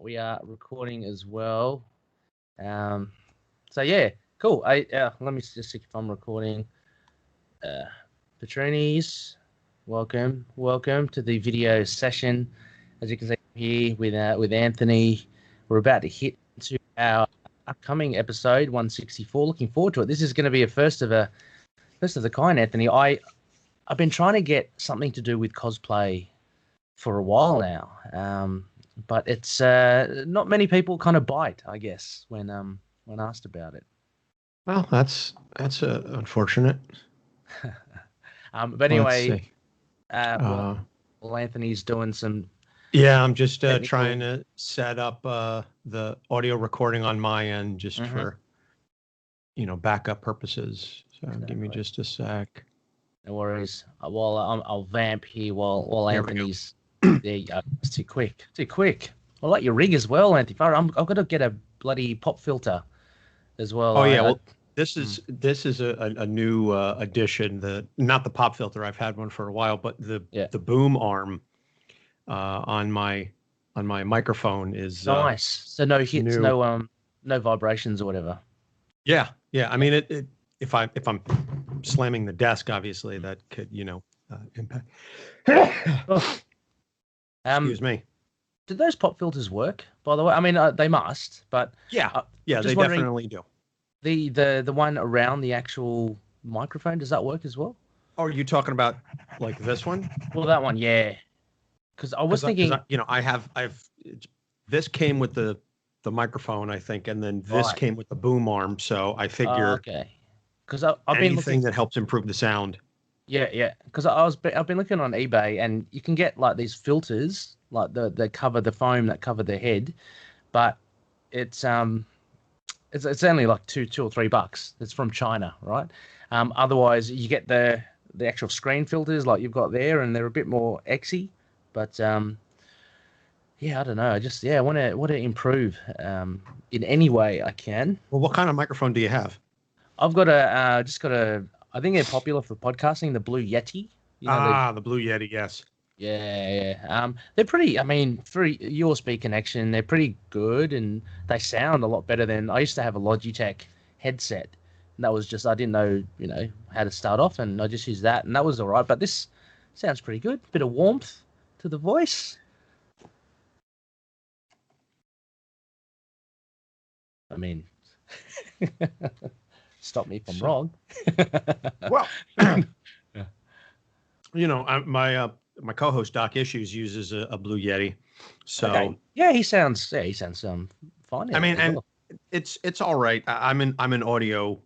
we are recording as well. So yeah, cool. Let me just see if I'm recording. Patronis, welcome to the video session. As you can see here with Anthony, we're about to hit into our upcoming episode 164. Looking forward to it. This is going to be a first of the kind, Anthony. I've been trying to get something to do with cosplay for a while now, but it's not many people kind of bite, I guess, when asked about it. Well, that's unfortunate. But anyway, well, Anthony's doing some. Yeah, I'm just trying to set up the audio recording on my end, just for backup purposes. So give me just a sec. No worries. I'll vamp here while Anthony's. There you go. It's too quick. I like your rig as well, Anthony. I've got to get a bloody pop filter as well. Oh yeah, well this is a new addition. Not the pop filter. I've had one for a while, but the boom arm on my microphone is nice. So no hits, no vibrations or whatever. Yeah. I mean, if I'm slamming the desk, obviously that could impact. Excuse me. Did those pop filters work, by the way? I mean, they must, but yeah, they definitely do. The one around the actual microphone, does that work as well? Oh, are you talking about like this one? Well, that one, yeah. Because I was thinking, this came with the microphone, I think, and then this came with the boom arm. So I figure, okay. Because I've been anything that helps improve the sound. Yeah. Because I've been looking on eBay, and you can get like these filters, like the cover, the foam that cover the head, but it's only like $2 or $3. It's from China, right? Otherwise, you get the actual screen filters like you've got there, and they're a bit more exy. But yeah, I don't know. I just I want to improve in any way I can. Well, what kind of microphone do you have? I've got I think they're popular for podcasting, the Blue Yeti. The Blue Yeti, yes. Yeah. They're pretty. I mean, for USB connection, they're pretty good, and they sound a lot better than I used to have a Logitech headset. And that was just I didn't know how to start off, and I just used that, and that was all right. But this sounds pretty good. Bit of warmth to the voice. I mean, stop me if I'm wrong. Well, my co-host Doc Issues uses a Blue Yeti, so okay. Yeah, he sounds fine. I mean, and it's all right. I'm an audio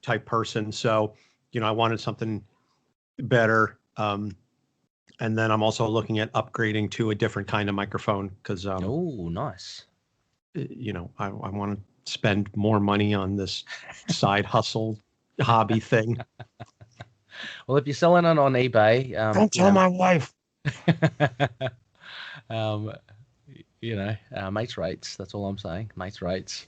type person, so I wanted something better. And then I'm also looking at upgrading to a different kind of microphone because oh, nice. I want to spend more money on this side hustle hobby thing. Well, if you're selling it on eBay, don't tell my wife. Mates rates. That's all I'm saying. Mates rates.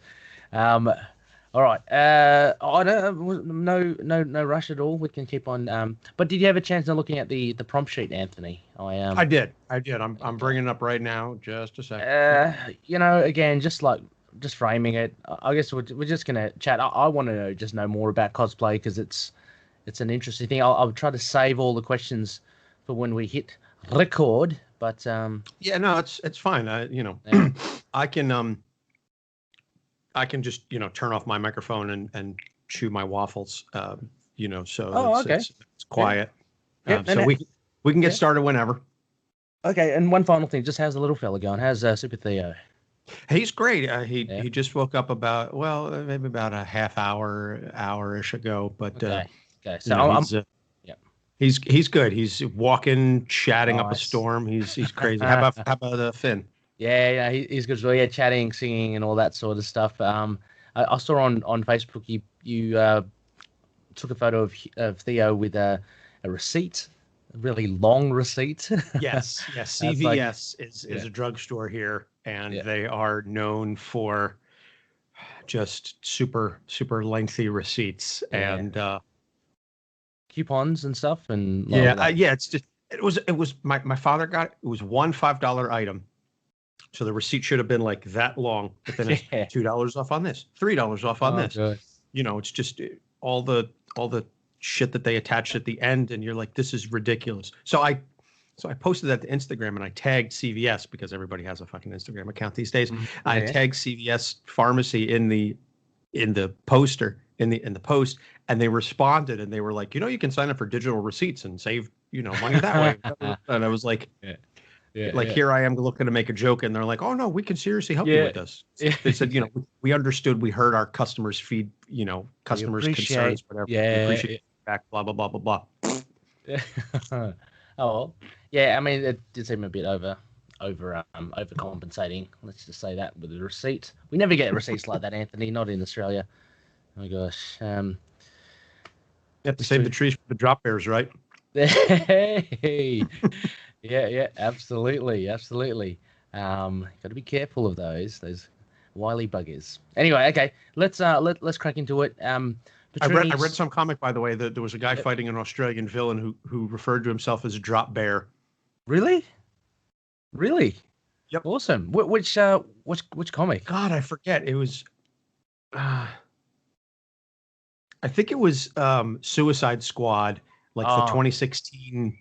All right. I don't. No rush at all. We can keep on. But did you have a chance of looking at the prompt sheet, Anthony? I did. I'm bringing it up right now. Just a second. Again, just framing it. I guess we're just gonna chat. I want to know more about cosplay because it's an interesting thing. I'll try to save all the questions for when we hit record. But yeah, no, it's fine. I can just turn off my microphone and chew my waffles. So it's quiet. Yeah. So we can get started whenever. Okay, and one final thing, just how's the little fella going? How's Super Theo? He's great. He just woke up maybe about a half hour-ish ago. But okay. So he's good. He's walking, chatting up a storm. He's crazy. How about Finn? Yeah, he's good as well. Yeah, chatting, singing, and all that sort of stuff. I saw on Facebook you took a photo of Theo with a receipt, a really long receipt. Yes. CVS is a drugstore here, and they are known for just super lengthy receipts and coupons and stuff. And it's just it was my father got it. It was one $5 item. So the receipt should have been like that long, but then it's $2 off on this, $3 off on this. Good. It's just all the shit that they attached at the end, and you're like, this is ridiculous. So I posted that to Instagram, and I tagged CVS because everybody has a fucking Instagram account these days. I tagged CVS pharmacy in the poster in the post, and they responded, and they were like, you can sign up for digital receipts and save money that way. And I was like, here I am looking to make a joke, and they're like, oh no, we can seriously help you with this. They said, we understood, we heard our customers customers concerns, whatever. We appreciate back, blah blah blah blah blah. Oh, yeah. I mean, it did seem a bit overcompensating. Let's just say that with the receipt. We never get receipts like that, Anthony. Not in Australia. Oh my gosh. You have to save the trees for the drop bears, right? Hey. Yeah, absolutely. Got to be careful of those wily buggers. Anyway, okay, let's crack into it. I read some comic, by the way, that there was a guy fighting an Australian villain who referred to himself as a drop bear. Really? Yep. Awesome. Which comic? God, I forget. It was. I think it was Suicide Squad, like the 2016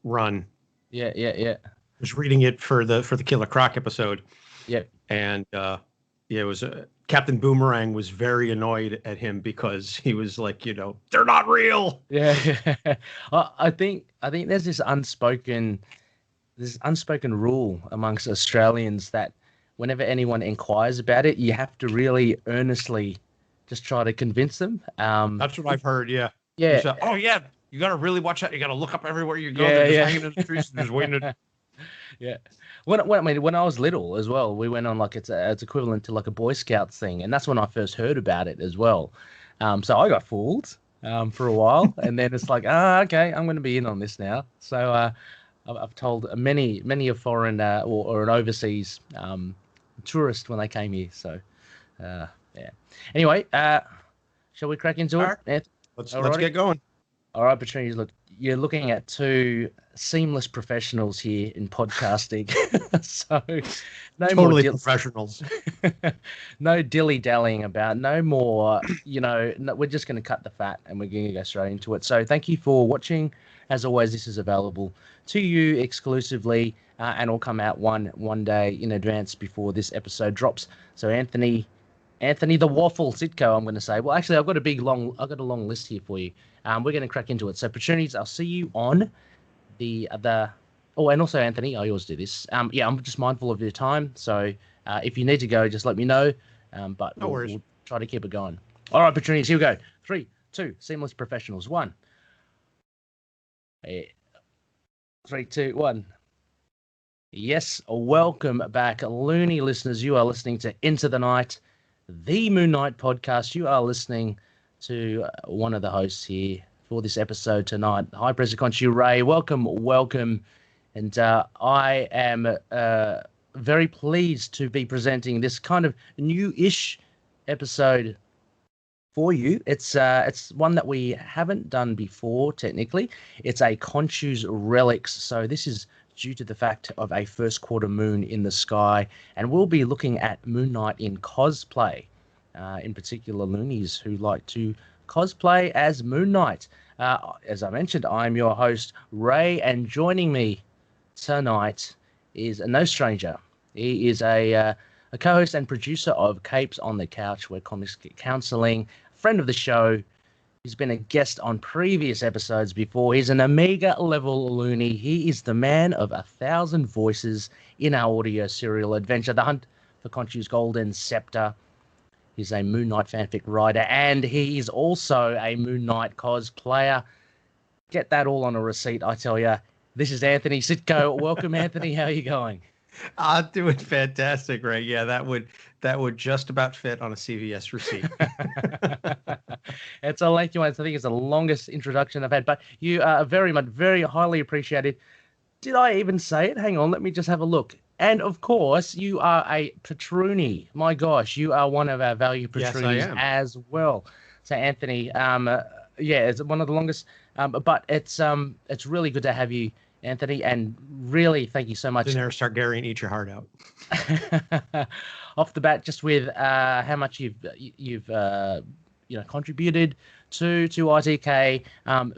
run. Yeah. I was reading it for the Killer Croc episode. Yeah. And it was Captain Boomerang was very annoyed at him because he was like, they're not real. Yeah. I think there's this unspoken rule amongst Australians that whenever anyone inquires about it, you have to really earnestly just try to convince them. That's what I've heard. Yeah. Yeah. So, oh yeah. You got to really watch out. You got to look up everywhere you go. They're just hanging in the trees and just waiting to... Yeah. When I was little as well, we went on it's equivalent to like a Boy Scouts thing, and that's when I first heard about it as well. So I got fooled for a while, and then it's like, okay, I'm going to be in on this now. So I've told many a foreign or an overseas tourist when they came here. So yeah. Anyway, shall we crack into it? Right. Let's get going. All right, Patrice, look, you're looking at two seamless professionals here in podcasting. So no totally more professionals. No dilly-dallying about, no more, we're just going to cut the fat and we're going to go straight into it. So thank you for watching. As always, this is available to you exclusively and will come out one day in advance before this episode drops. So Anthony the Waffle Sytko, I'm going to say. Well, actually, I've got a long list here for you. We're going to crack into it. So, Patronies, I'll see you on the other. Oh, and also, Anthony, I always do this. I'm just mindful of your time. So, if you need to go, just let me know. But no worries. We'll try to keep it going. All right, Patronies, here we go. 3, 2, seamless professionals. 1. 3, 2, 1. Yes, welcome back, loony listeners. You are listening to Into the Night, the Moon Knight podcast. You are listening to one of the hosts here for this episode tonight. Hi, President Khonshu Ray. Welcome. And I am very pleased to be presenting this kind of new-ish episode for you. It's one that we haven't done before, technically. It's a KHONSHU'S Relics. So this is due to the fact of a first quarter moon in the sky, and we'll be looking at Moon Knight in cosplay, in particular loonies who like to cosplay as Moon Knight. As I mentioned, I'm your host, Ray, and joining me tonight is no stranger. He is a co-host and producer of Capes on the Couch, where comics get counseling, friend of the show. He's been a guest on previous episodes before. He's an Amiga level loony. He is the man of 1,000 voices in our audio serial adventure, The Hunt for Khonshu's Golden Scepter. He's a Moon Knight fanfic writer, and he is also a Moon Knight cosplayer. Get that all on a receipt, I tell you. This is Anthony Sytko. Welcome, Anthony. How are you going? I'm doing fantastic, Ray. Yeah, that would just about fit on a CVS receipt. It's a lengthy one. I think it's the longest introduction I've had, but you are very highly appreciated. Did I even say it? Hang on, let me just have a look. And of course, you are a Patroonie. My gosh, you are one of our value Patroonies as well. So Anthony, it's one of the longest, but it's really good to have you Anthony, and really thank you so much. Daenerys Targaryen, eat your heart out. Off the bat, just with how much you've contributed to ITK,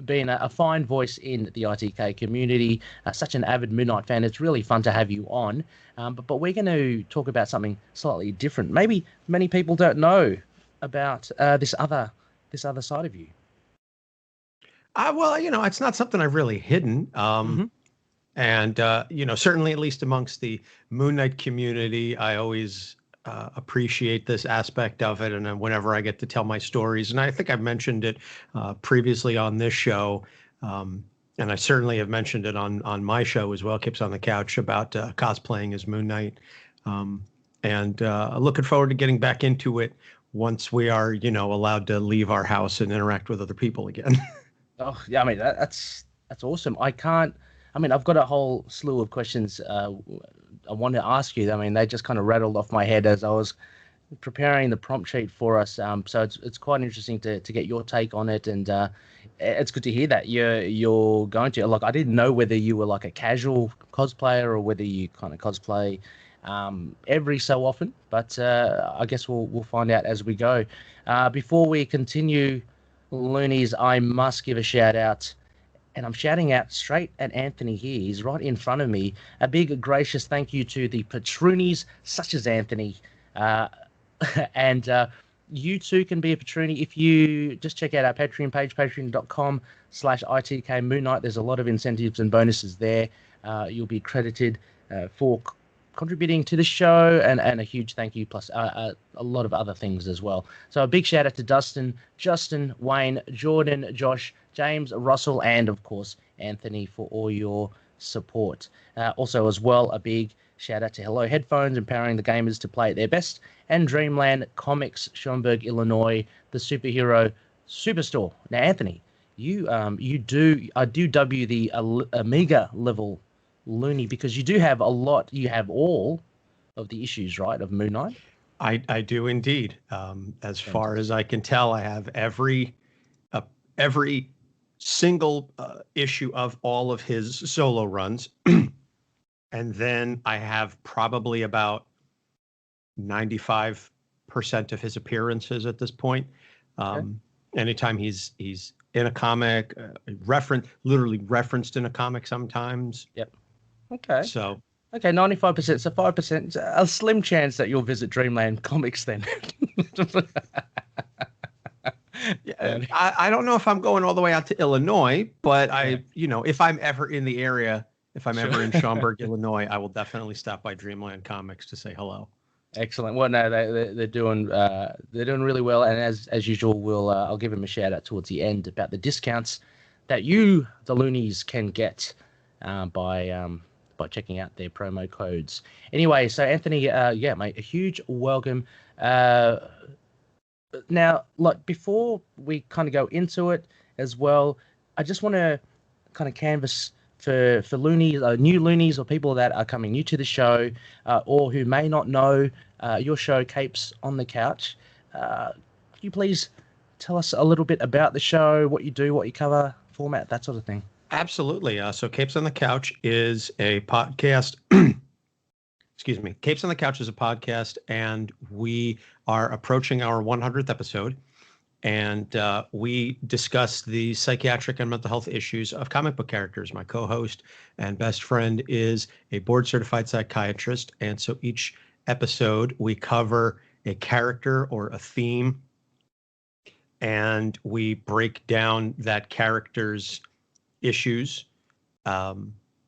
being a fine voice in the ITK community, such an avid Moon Knight fan. It's really fun to have you on. But we're going to talk about something slightly different. Maybe many people don't know about this other side of you. Well, it's not something I've really hidden. And, certainly at least amongst the Moon Knight community, I always appreciate this aspect of it. And then whenever I get to tell my stories, and I think I've mentioned it previously on this show, and I certainly have mentioned it on my show as well, Capes on the Couch, about cosplaying as Moon Knight. And looking forward to getting back into it once we are, allowed to leave our house and interact with other people again. Oh, yeah, I mean, that's awesome. I've got a whole slew of questions I want to ask you. I mean, they just kind of rattled off my head as I was preparing the prompt sheet for us. So it's quite interesting to get your take on it, and it's good to hear that you're going to. Like, I didn't know whether you were like a casual cosplayer or whether you kind of cosplay every so often, but I guess we'll find out as we go. Before we continue, Loonies, I must give a shout out. And I'm shouting out straight at Anthony here. He's right in front of me. A big, gracious thank you to the patroonies, such as Anthony. And you too can be a patroonie if you just check out our Patreon page, patreon.com/ITK Moon Knight. There's a lot of incentives and bonuses there. You'll be credited for contributing to the show, and a huge thank you, plus a lot of other things as well. So a big shout out to Dustin, Justin, Wayne, Jordan, Josh, James, Russell, and of course Anthony for all your support. Also as well, a big shout out to Hello Headphones, empowering the gamers to play at their best, and Dreamland Comics, Schaumburg, Illinois, the superhero superstore. Now, Anthony, I do dub you the Amiga level loony because you do have you have all of the issues, right, of Moon Knight? I do indeed. As far as I can tell, I have every single issue of all of his solo runs. And then I have probably about 95% of his appearances at this point. Anytime he's in a comic, literally referenced in a comic sometimes. Yep. Okay. So. Okay, 95%. So 5%. A slim chance that you'll visit Dreamland Comics then. Yeah, I don't know if I'm going all the way out to Illinois, but if I'm ever in the area, if I'm ever in Schaumburg, Illinois, I will definitely stop by Dreamland Comics to say hello. Excellent. Well, no, they're doing really well, and as usual, I'll give them a shout out towards the end about the discounts that you, the Loonies, can get by checking out their promo codes. Anyway, so Anthony, mate, a huge welcome. Now, like, before we kind of go into it as well, I just want to kind of canvas for loonies, new loonies, or people that are coming new to the show, or who may not know your show, Capes on the Couch. Could you please tell us a little bit about the show, what you do, what you cover, format, that sort of thing? Absolutely. So Capes on the Couch is a podcast. Excuse me. Capes on the Couch is a podcast, and we are approaching our 100th episode. And we discuss the psychiatric and mental health issues of comic book characters. My co-host and best friend is a board-certified psychiatrist. And so each episode, we cover a character or a theme, and we break down that character's issues,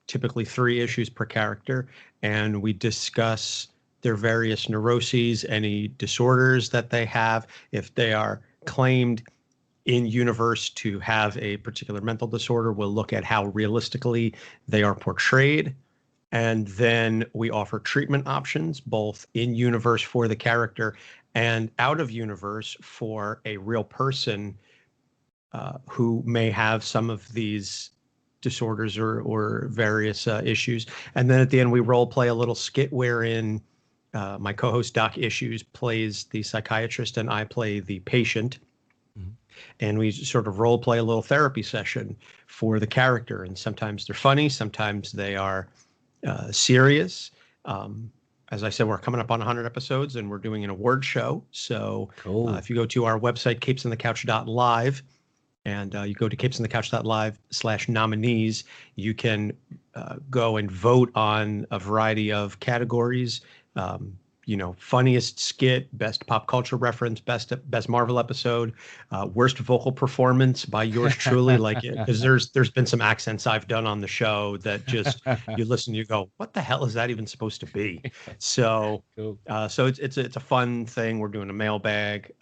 typically 3 issues per character, and we discuss their various neuroses, any disorders that they have, if they are claimed in universe to have a particular mental disorder. We'll look at how realistically they are portrayed, and then we offer treatment options both in universe for the character and out of universe for a real person who may have some of these disorders or various issues. And then at the end, we role play a little skit wherein my co-host Doc Issues plays the psychiatrist and I play the patient. Mm-hmm. and we sort of role play a little therapy session for the character. And sometimes they're funny, sometimes they are serious. As I said, we're coming up on 100 episodes, and we're doing an award show. So Cool. if you go to our website, capesonthecouch.live, and you go to capesonthecouch.live/nominees, you can go and vote on a variety of categories. Funniest skit, best pop culture reference, best Marvel episode, worst vocal performance by yours truly. Like it, because there's been some accents I've done on the show that just you listen, you go, what the hell is that even supposed to be? So, Cool. so it's a fun thing. We're doing a mailbag.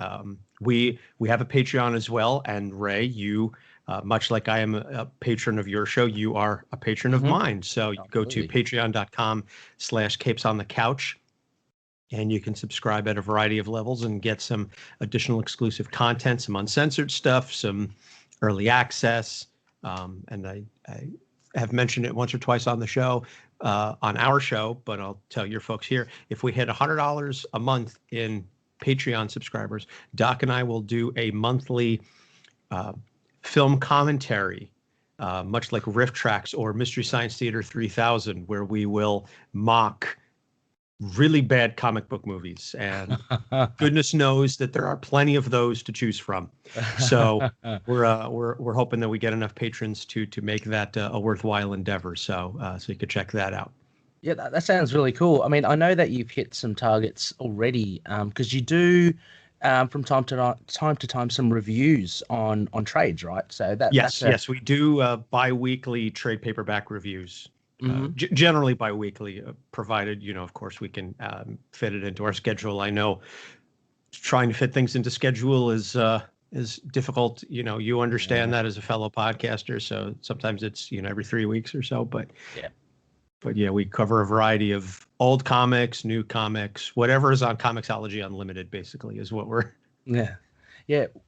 We have a Patreon as well, and Ray, you. Much like I am a patron of your show, you are a patron of mine. So you go to patreon.com/capesonthecouch. And you can subscribe at a variety of levels and get some additional exclusive content, some uncensored stuff, some early access. And I have mentioned it once or twice on the show, on our show, but I'll tell your folks here, if we hit $100 a month in Patreon subscribers, Doc and I will do a monthly film commentary, much like Riff Tracks or Mystery Science Theater 3000, where we will mock really bad comic book movies, and goodness knows that there are plenty of those to choose from. So we're hoping that we get enough patrons to make that a worthwhile endeavor. So so you could check that out. Yeah, that sounds really cool. I mean, I know that you've hit some targets already, because you do from time to time some reviews on trades, right? So yes, we do bi-weekly trade paperback reviews. Generally bi-weekly, provided, of course, we can fit it into our schedule. I know trying to fit things into schedule is difficult. You understand that as a fellow podcaster. So sometimes it's, every 3 weeks or so, but yeah, we cover a variety of old comics, new comics, whatever is on Comixology Unlimited, basically, is what we're. Yeah.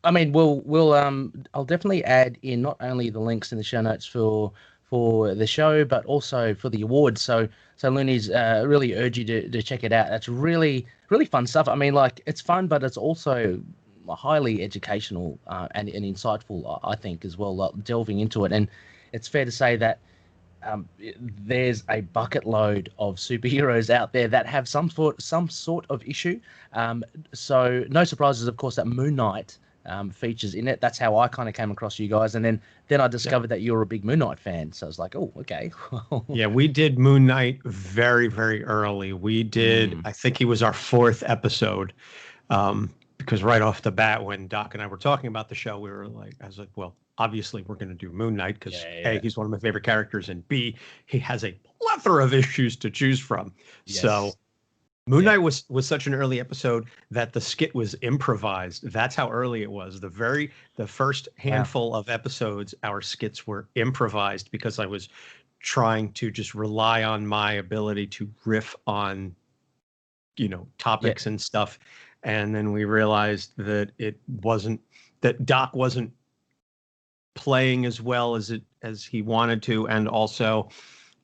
I mean, I'll definitely add in not only the links in the show notes for the show, but also for the awards. So Loonies, really urge you to check it out. That's really, really fun stuff. I mean, like, it's fun, but it's also highly educational and insightful, I think, as well, like, delving into it. And it's fair to say that there's a bucket load of superheroes out there that have some sort of issue. So no surprises, of course, that Moon Knight features in it. That's how I kind of came across you guys, and then I discovered that you're a big Moon Knight fan. So I was like, oh, okay. Yeah, we did Moon Knight very, very early. We did, I think he was our 4th episode, because right off the bat, when Doc and I were talking about the show, I was like, well, obviously we're going to do Moon Knight because A, he's one of my favorite characters, and B, he has a plethora of issues to choose from. Yes. So Moon Knight was such an early episode that the skit was improvised. That's how early it was. The first handful of episodes, our skits were improvised because I was trying to just rely on my ability to riff on, topics and stuff. And then we realized that that Doc wasn't playing as well as he wanted to, and also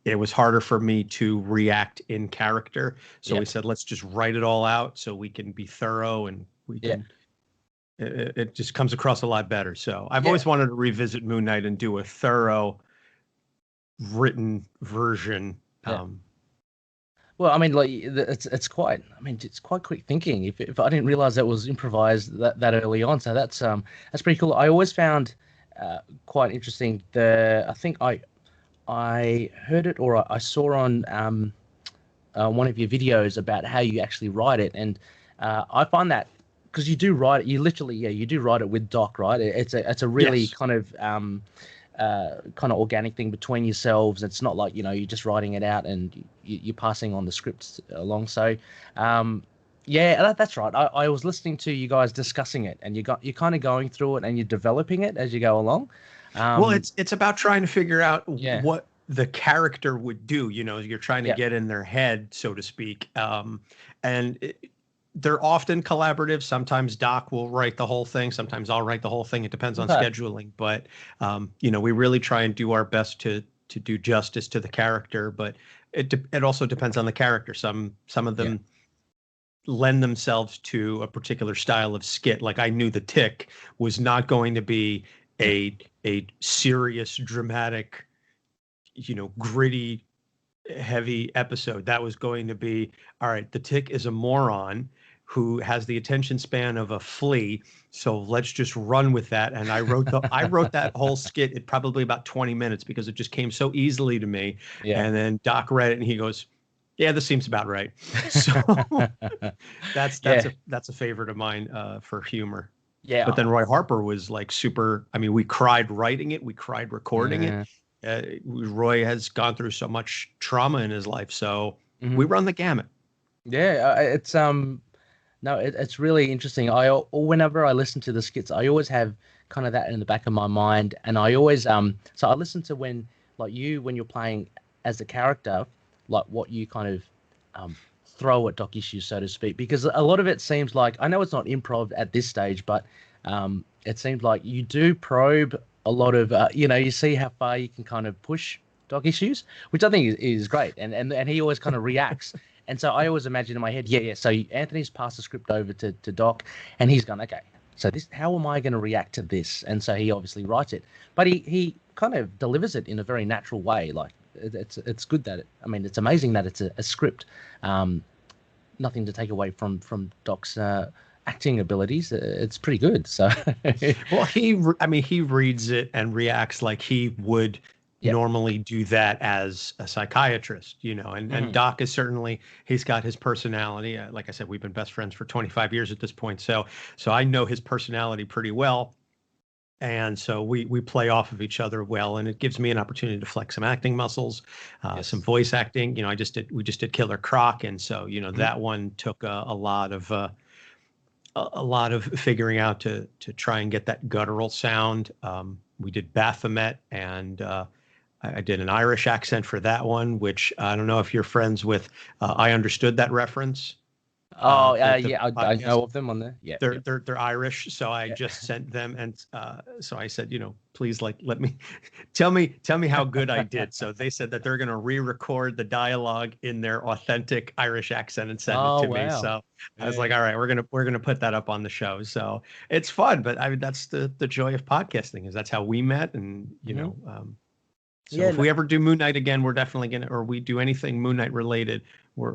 it was harder for me to react in character. So we said, let's just write it all out so we can be thorough, and we can. It just comes across a lot better. So I've always wanted to revisit Moon Knight and do a thorough written version. Well, I mean, like, it's quite quick thinking. If I didn't realize that was improvised that early on, so that's pretty cool. I always found quite interesting. I think I heard it, or I saw on one of your videos about how you actually write it, and I find that because you do write it, you do write it with Doc, right? It's a really kind of organic thing between yourselves. It's not like you're just writing it out and you're passing on the scripts along. So that's right. I was listening to you guys discussing it, and you're kind of going through it and you're developing it as you go along. Well, it's about trying to figure out what the character would do. You're trying to get in their head, so to speak. They're often collaborative. Sometimes Doc will write the whole thing. Sometimes I'll write the whole thing. It depends on scheduling. But, we really try and do our best to do justice to the character. But it also depends on the character. Some of them, lend themselves to a particular style of skit. Like I knew the Tick was not going to be a serious, dramatic, gritty, heavy episode. That was going to be, all right, the Tick is a moron who has the attention span of a flea. So let's just run with that. And I wrote that whole skit in probably about 20 minutes because it just came so easily to me. Yeah. And then Doc read it and he goes, yeah, this seems about right. So that's a favorite of mine for humor. Yeah. But then Roy Harper was like super. I mean, we cried writing it. We cried recording it. Roy has gone through so much trauma in his life. So we run the gamut. Yeah. It's really interesting. Whenever I listen to the skits, I always have kind of that in the back of my mind. And I always, so I listen to when you're playing as a character, like what you kind of throw at Doc Issues, so to speak, because a lot of it seems like, I know it's not improv at this stage, but it seems like you do probe a lot of, you see how far you can kind of push Doc Issues, which I think is great. And he always kind of reacts. And so I always imagine in my head, so Anthony's passed the script over to Doc, and he's gone, okay, so how am I going to react to this? And so he obviously writes it, but he kind of delivers it in a very natural way. Like it's good that it's amazing that it's a script. Nothing to take away from Doc's acting abilities. It's pretty good. So well, he reads it and reacts like he would normally do that as a psychiatrist, and Doc is certainly, he's got his personality. Like I said, we've been best friends for 25 years at this point. So I know his personality pretty well. And so we play off of each other well, and it gives me an opportunity to flex some acting muscles, some voice acting. We just did Killer Croc. And so, that one took a lot of figuring out to try and get that guttural sound. We did Baphomet, and I did an Irish accent for that one, which I don't know if you're friends with. I Understood That reference. I know of them on there. Yeah, they're Irish, so I just sent them, and so I said, please, let me tell me how good I did. So they said that they're going to re-record the dialogue in their authentic Irish accent and send it to me. So I was like, all right, we're gonna put that up on the show. So it's fun, but that's the joy of podcasting, is that's how we met, and So if we ever do Moon Knight again, we're definitely or we do anything Moon Knight related,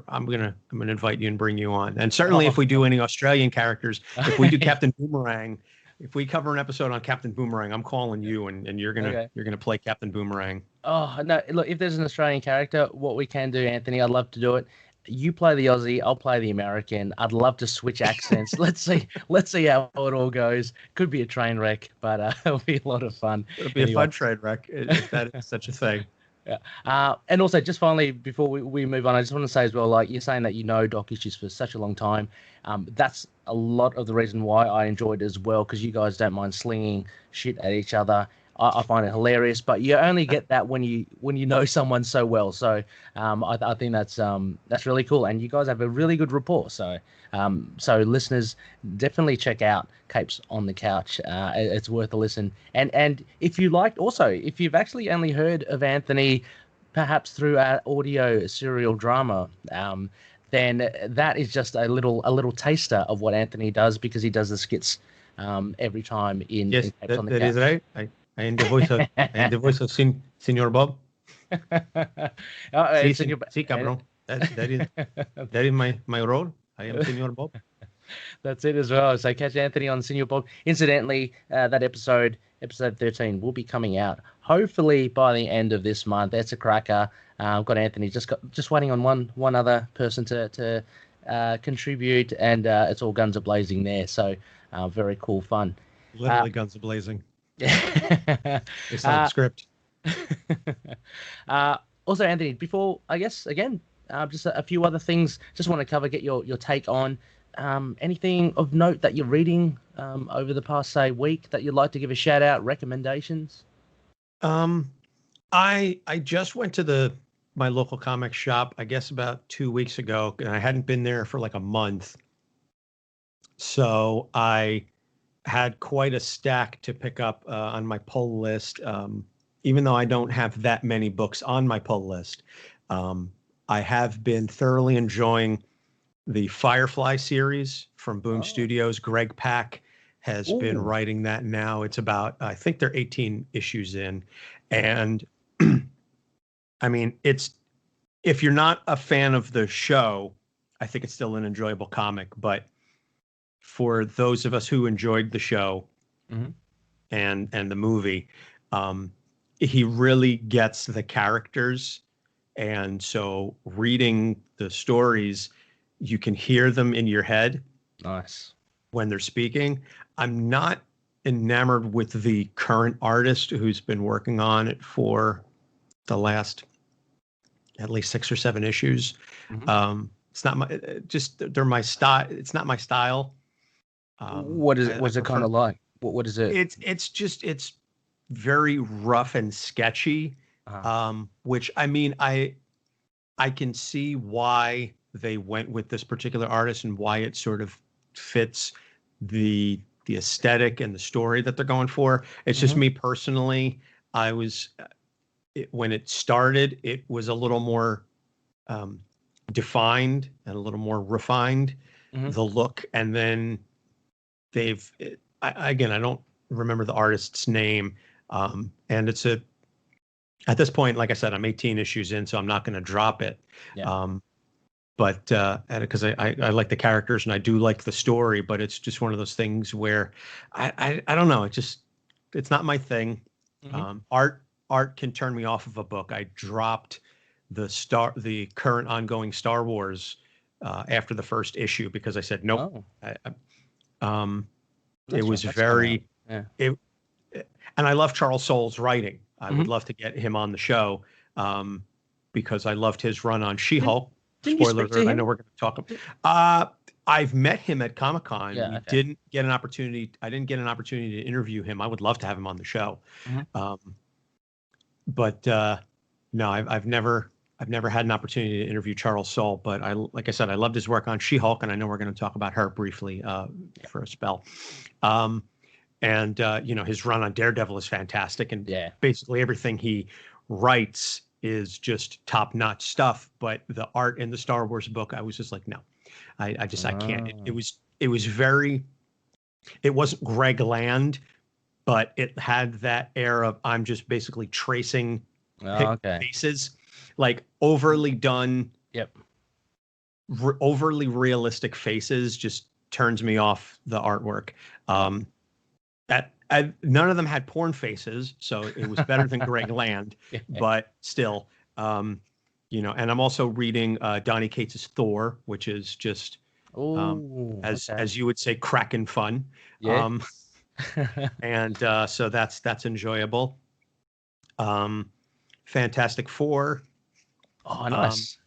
I'm gonna invite you and bring you on. And certainly if we do any Australian characters, if we do Captain Boomerang, if we cover an episode on Captain Boomerang, I'm calling you, and you're gonna play Captain Boomerang. Oh no! Look, if there's an Australian character, what we can do, Anthony, I'd love to do it. You play the Aussie, I'll play the American. I'd love to switch accents. Let's see how it all goes. Could be a train wreck, but it'll be a lot of fun. It'll be a fun train wreck if that is such a thing. Yeah. And also, just finally, before we move on, I just want to say as well, like you're saying that Doc Issues for such a long time. That's a lot of the reason why I enjoyed it as well, because you guys don't mind slinging shit at each other. I find it hilarious, but you only get that when you know someone so well. So I think that's really cool, and you guys have a really good rapport. So listeners, definitely check out Capes on the Couch. It's worth a listen. And if you liked, also if you've actually only heard of Anthony, perhaps through our audio serial drama, then that is just a little taster of what Anthony does, because he does the skits every time in Capes on the Couch. That is right. I am the voice of Senor Bob. Sí, cabrón. That is my role. I am Senor Bob. That's it as well. So catch Anthony on Senor Bob. Incidentally, that episode 13, will be coming out hopefully by the end of this month. That's a cracker. I've got Anthony just waiting on one other person to contribute, and it's all guns a blazing there. So very cool fun. Literally guns a blazing. It's not a script. Also, Anthony, before, I guess, again, just a few other things, just want to cover, get your take on anything of note that you're reading over the past, say, week that you'd like to give a shout out, recommendations? I just went to my local comic shop, I guess about 2 weeks ago, and I hadn't been there for like a month. So I had quite a stack to pick up on my pull list. Even though I don't have that many books on my pull list, I have been thoroughly enjoying the Firefly series from Boom Oh. Studios. Greg Pak has been writing that now. It's about, I think they're 18 issues in. And I mean, if you're not a fan of the show, I think it's still an enjoyable comic. But for those of us who enjoyed the show and the movie, he really gets the characters. And so reading the stories, you can hear them in your head. Nice. When they're speaking. I'm not enamored with the current artist who's been working on it for the last at least 6 or 7 issues. It's not my, they're my style. It's not my style. What is it? What's it kind of like? What is it? It's very rough and sketchy. Which, I mean, I can see why they went with this particular artist and why it sort of fits the aesthetic and the story that they're going for. It's just me personally. When it started, it was a little more defined and a little more refined, the look. And then I don't remember the artist's name. And it's at this point, like I said, I'm 18 issues in, so I'm not going to drop it. Yeah. But because I like the characters and I do like the story, but it's just one of those things where I don't know. It's not my thing. Art can turn me off of a book. I dropped the current ongoing Star Wars after the first issue because I said nope. It was very and I love Charles Soule's writing. I would love to get him on the show because I loved his run on She-Hulk. Spoiler alert, I know we're going to talk about. I've met him at Comic-Con. I didn't get an opportunity to interview him. I would love to have him on the show. But no, I've never had an opportunity to interview Charles Soule. But like I said, I loved his work on She-Hulk, and I know we're going to talk about her briefly for a spell. And his run on Daredevil is fantastic, and basically everything he writes is just top-notch stuff. But the art in the Star Wars book, I was just like, no, I can't. It wasn't Greg Land, but it had that air of I'm just basically tracing faces, like overly done. Overly realistic faces just turns me off the artwork. None of them had porn faces, so it was better than Greg Land, but still, and I'm also reading Donny Cates' Thor, which is just, as you would say, cracking fun. And so that's enjoyable. Fantastic Four. Oh, nice.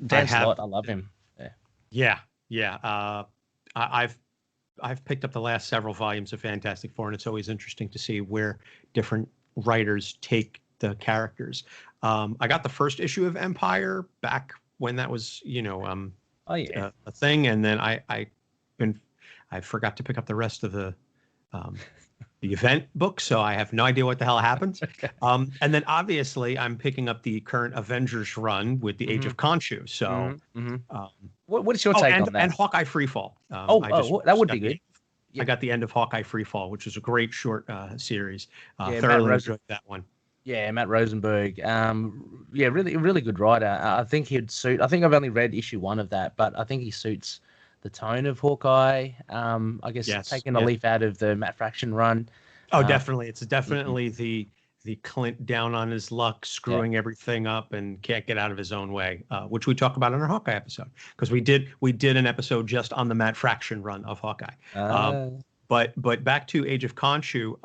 Dan Slott, I love him. I've picked up the last several volumes of Fantastic Four, and it's always interesting to see where different writers take the characters. I got the first issue of Empire back when that was, a thing, and then I forgot to pick up the rest of the event book, so I have no idea what the hell happens. And then obviously I'm picking up the current Avengers run with the Age of Khonshu. So, what is your take on that? And Hawkeye Freefall. That would be good. I got the end of Hawkeye Freefall, which was a great short series. Thoroughly enjoyed that one. Yeah, Matt Rosenberg. Really, really good writer. I think he'd suit. I think I've only read issue 1 of that, but I think he suits the tone of Hawkeye. I guess taking a leaf out of the Matt Fraction run. Oh, definitely. It's definitely the Clint down on his luck, screwing everything up and can't get out of his own way, which we talk about in our Hawkeye episode, because we did an episode just on the Matt Fraction run of Hawkeye. But back to Age of Khonshu.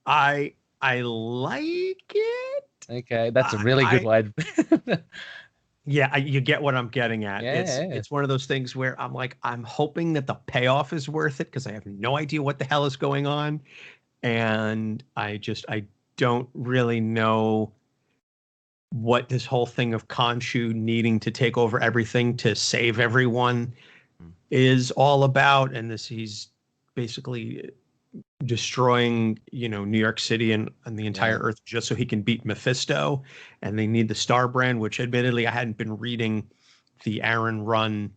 I like it. Okay, that's a really good way. You get what I'm getting at. It's one of those things where I'm hoping that the payoff is worth it, because I have no idea what the hell is going on, and I don't really know what this whole thing of Khonshu needing to take over everything to save everyone is all about. And he's basically destroying, New York City and the entire Earth just so he can beat Mephisto. And they need the Star Brand, which admittedly I hadn't been reading the Aaron run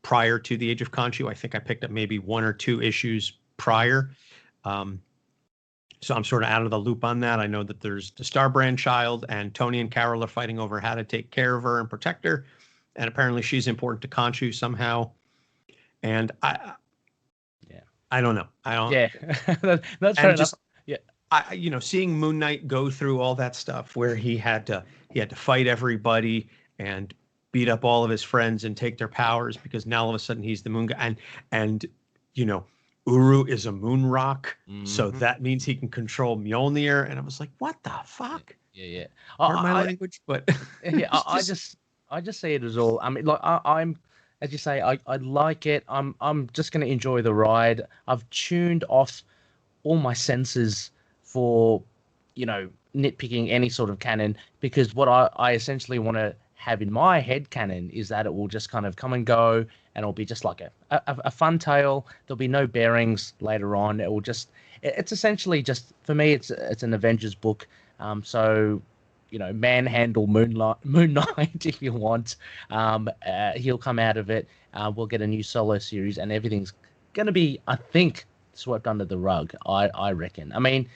prior to the Age of Khonshu. I think I picked up maybe 1 or 2 issues prior. So I'm sort of out of the loop on that. I know that there's the Star Brand child, and Tony and Carol are fighting over how to take care of her and protect her. And apparently she's important to Khonshu somehow. And I don't know. I don't. Yeah, that's fair enough. Yeah, seeing Moon Knight go through all that stuff where he had to fight everybody and beat up all of his friends and take their powers because now all of a sudden he's the moon guy. And Uru is a moon rock, so that means he can control Mjolnir. And I was like, what the fuck? Yeah. Pardon my language, but yeah, I just see it as all. I mean, like I'm. As you say, I like it. I'm just going to enjoy the ride. I've tuned off all my senses for, nitpicking any sort of canon, because what I essentially want to have in my head canon is that it will just kind of come and go, and it'll be just like a fun tale. There'll be no bearings later on. It will just, it's essentially just, for me, it's an Avengers book. So, manhandle Moon Knight if you want. He'll come out of it. We'll get a new solo series, and everything's going to be, I think, swept under the rug. I reckon. I mean,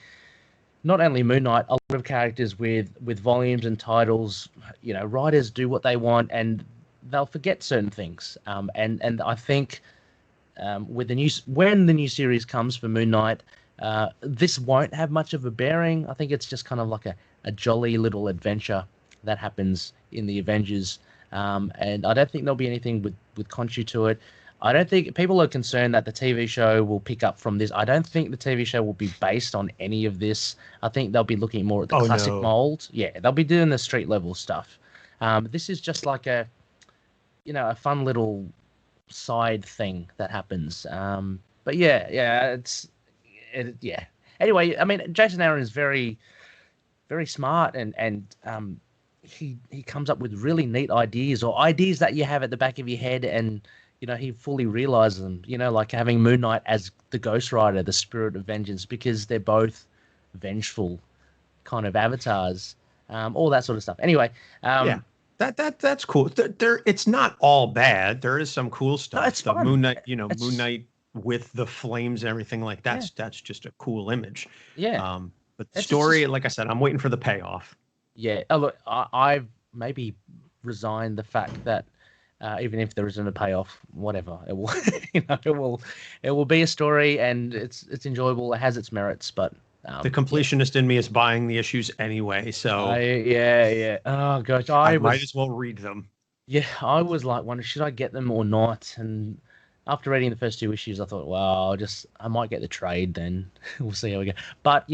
not only Moon Knight, a lot of characters with volumes and titles. Writers do what they want, and they'll forget certain things. And I think when the new series comes for Moon Knight, this won't have much of a bearing. I think it's just kind of like a jolly little adventure that happens in the Avengers. And I don't think there'll be anything with Khonshu to it. I don't think people are concerned that the TV show will pick up from this. I don't think the TV show will be based on any of this. I think they'll be looking more at the classic mold. Yeah, they'll be doing the street level stuff. This is just like a fun little side thing that happens. But yeah. Anyway, I mean, Jason Aaron is very, very smart, and he comes up with really neat ideas, or ideas that you have at the back of your head, and he fully realizes them. Like having Moon Knight as the Ghost Rider, the spirit of vengeance, because they're both vengeful kind of avatars, all that sort of stuff. Anyway, that's cool. It's not all bad. There is some cool stuff. No, it's fun. Moon Knight, Moon Knight with the flames and everything like that. That's just a cool image. Yeah. But the story, like I said, I'm waiting for the payoff. Yeah. Oh, look, I've maybe resigned the fact that even if there isn't a payoff, whatever, it will, it will be a story, and it's enjoyable. It has its merits, but the completionist in me is buying the issues anyway. So yeah. Oh gosh, I might as well read them. Yeah, I was like wondering, should I get them or not? And after reading the first 2 issues, I thought, well, I might get the trade then. We'll see how we go. But,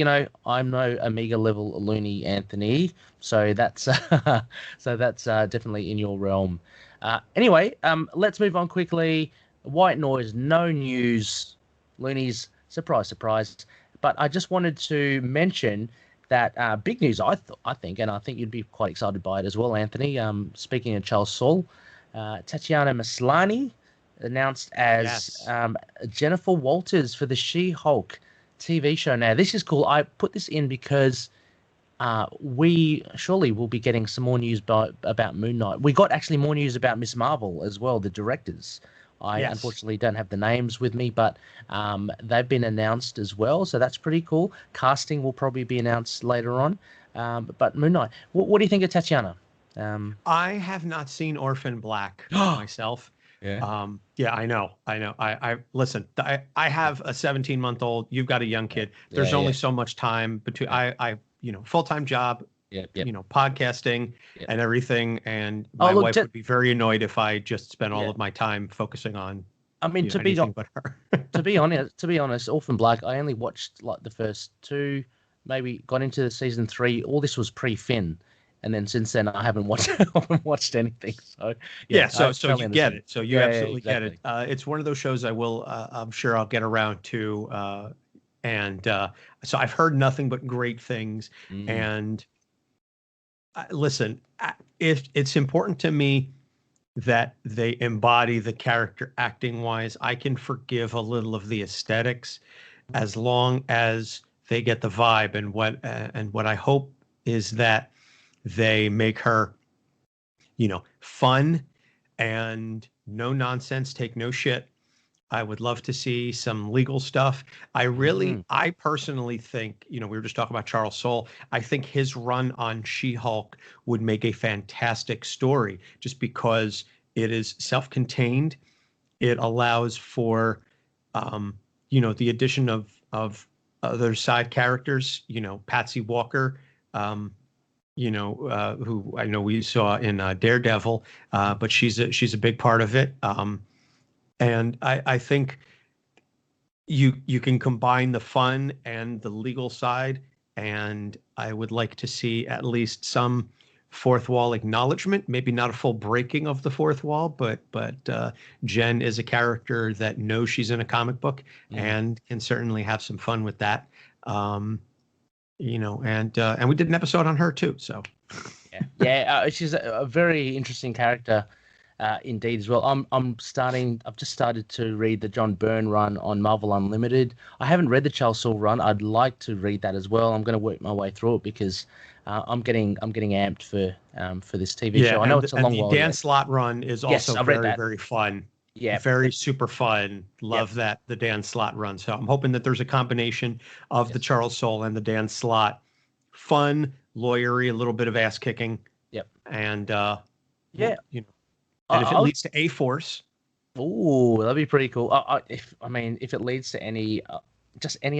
I'm no Amiga level loony Anthony, so that's definitely in your realm. Anyway, let's move on quickly. White noise, no news. Loonies, surprise, surprise. But I just wanted to mention that big news, I think, and I think you'd be quite excited by it as well, Anthony. Speaking of Charles Soule, Tatiana Maslany announced as Jennifer Walters for the She-Hulk TV show. Now, this is cool. I put this in because we surely will be getting some more news about Moon Knight. We got actually more news about Miss Marvel as well, the directors. I unfortunately don't have the names with me, but they've been announced as well, so that's pretty cool. Casting will probably be announced later on. But Moon Knight, what do you think of Tatiana? I have not seen Orphan Black myself. Yeah. I know. I listen. I have a 17-month-old. You've got a young kid. There's only so much time between. I full-time job. Podcasting and everything. And my wife would be very annoyed if I just spent all of my time focusing on. I mean, to be honest, Orphan Black, I only watched like the first 2, maybe got into season 3. All this was pre-Finn. And then since then, I haven't watched anything. So so you get it. So you absolutely get it. It's one of those shows I'm sure I'll get around to. So I've heard nothing but great things. And listen, it's important to me that they embody the character acting wise. I can forgive a little of the aesthetics. as long as they get the vibe. And what I hope is that they make her, fun and no nonsense, take no shit. I would love to see some legal stuff. I personally think, we were just talking about Charles Soule. I think his run on She-Hulk would make a fantastic story just because it is self-contained. It allows for, the addition of other side characters, Patsy Walker, who I know we saw in Daredevil, but she's a big part of it. And I think you can combine the fun and the legal side, and I would like to see at least some fourth wall acknowledgement, maybe not a full breaking of the fourth wall, but Jen is a character that knows she's in a comic book and can certainly have some fun with that. And we did an episode on her too. So she's a very interesting character. Indeed, as well. I've just started to read the John Byrne run on Marvel Unlimited. I haven't read the Charles Soule run. I'd like to read that as well. I'm going to work my way through it because I'm getting amped for this TV show. I know it's a long while. And the Dan Slott run is also very, very fun. Yeah, very super fun. Love that, the Dan Slott run. So I'm hoping that there's a combination of the Charles Soule and the Dan Slott. Fun, lawyery, a little bit of ass kicking. Yep. And and if it leads to A-Force, that'd be pretty cool. If it leads to any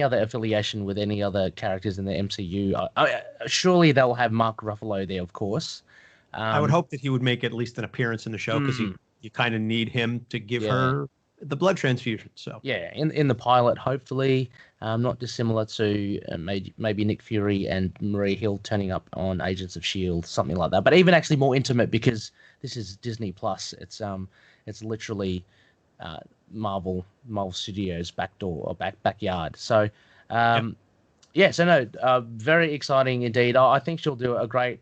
other affiliation with any other characters in the MCU, surely they'll have Mark Ruffalo there, of course. I would hope that he would make at least an appearance in the show because you kind of need him to give her the blood transfusion. So in the pilot, hopefully, not dissimilar to maybe Nick Fury and Marie Hill turning up on Agents of S.H.I.E.L.D., something like that. But even actually more intimate because this is Disney Plus. It's literally Marvel Studios backdoor or backyard. So very exciting indeed. I think she'll do a great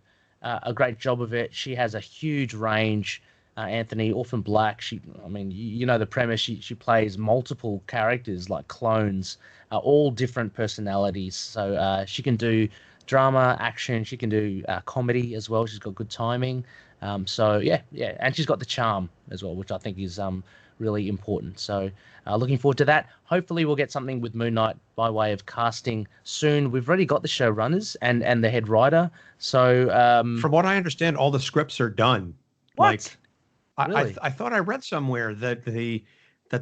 job of it. She has a huge range. Anthony, Orphan Black. The premise. She plays multiple characters like clones, all different personalities. So she can do drama, action. She can do comedy as well. She's got good timing. And she's got the charm as well, which I think is really important. So looking forward to that. Hopefully we'll get something with Moon Knight by way of casting soon. We've already got the showrunners and the head writer. So from what I understand, all the scripts are done. What? Really? I thought I read somewhere that the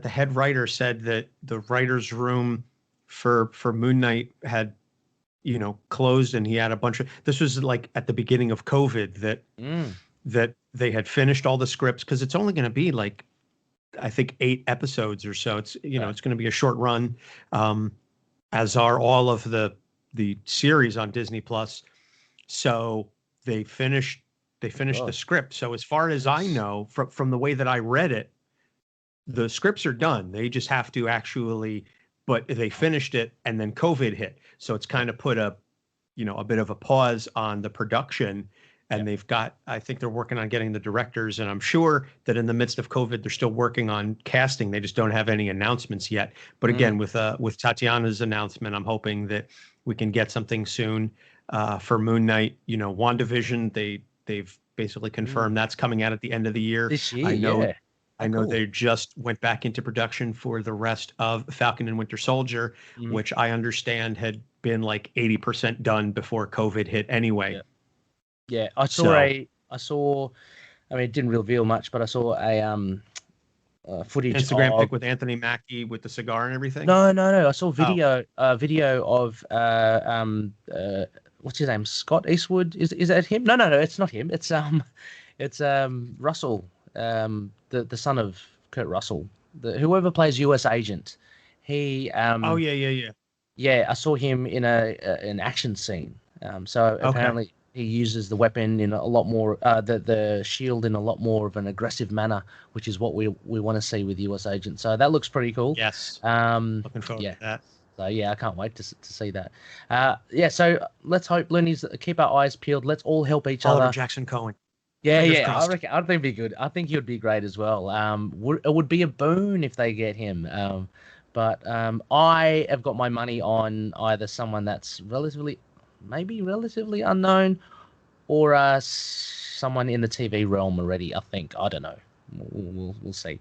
head writer said that the writer's room for Moon Knight had, closed, and he had a bunch of. This was like at the beginning of COVID that they had finished all the scripts because it's only going to be like, I think 8 episodes or so. It's it's going to be a short run, as are all of the series on Disney Plus. So they finished the script. So as far as I know, from the way that I read it, the scripts are done. They just have to but they finished it and then COVID hit. So it's kind of put a bit of a pause on the production. And I think they're working on getting the directors. And I'm sure that in the midst of COVID, they're still working on casting. They just don't have any announcements yet. But again, with Tatiana's announcement, I'm hoping that we can get something soon for Moon Knight. WandaVision, they've basically confirmed that's coming out at the end of the year. This year, I know they just went back into production for the rest of Falcon and Winter Soldier, which I understand had been like 80% done before COVID hit anyway. Yeah, I saw. I mean, it didn't reveal much, but I saw a footage Instagram pic with Anthony Mackie with the cigar and everything. No. I saw video of what's his name? Scott Eastwood. Is that him? No, it's not him. It's Russell, the son of Kurt Russell, whoever plays U.S. Agent. He. Yeah, I saw him in an action scene. So apparently he uses the weapon in a lot more, the shield in a lot more of an aggressive manner, which is what we want to see with U.S. Agent. So that looks pretty cool. Yes. Looking forward to that. So I can't wait to see that. So let's hope, loonies, keep our eyes peeled. Let's all help each other. Oliver Jackson Cohen. Yeah. I think it'd be good. I think he would be great as well. It would be a boon if they get him. But I have got my money on either someone that's maybe relatively unknown, or someone in the TV realm already. I think, I don't know. We'll see.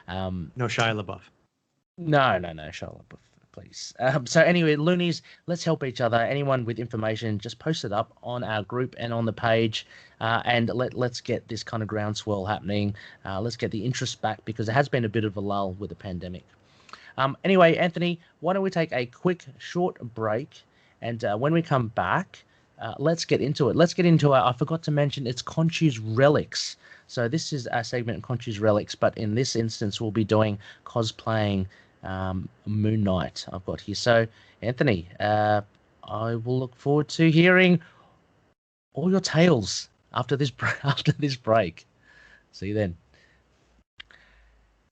No Shia LaBeouf. No, Charlotte, please. So anyway, loonies, let's help each other. Anyone with information, just post it up on our group and on the page, and let's get this kind of groundswell happening. Let's get the interest back, because there has been a bit of a lull with the pandemic. Anyway, Anthony, why don't we take a quick short break, and when we come back, let's get into it. Let's get into I forgot to mention, it's KHONSHU'S Relics. So this is our segment, KHONSHU'S Relics, but in this instance, we'll be doing cosplaying Moon Knight I've got here. So, Anthony, I will look forward to hearing all your tales after this break. See you then.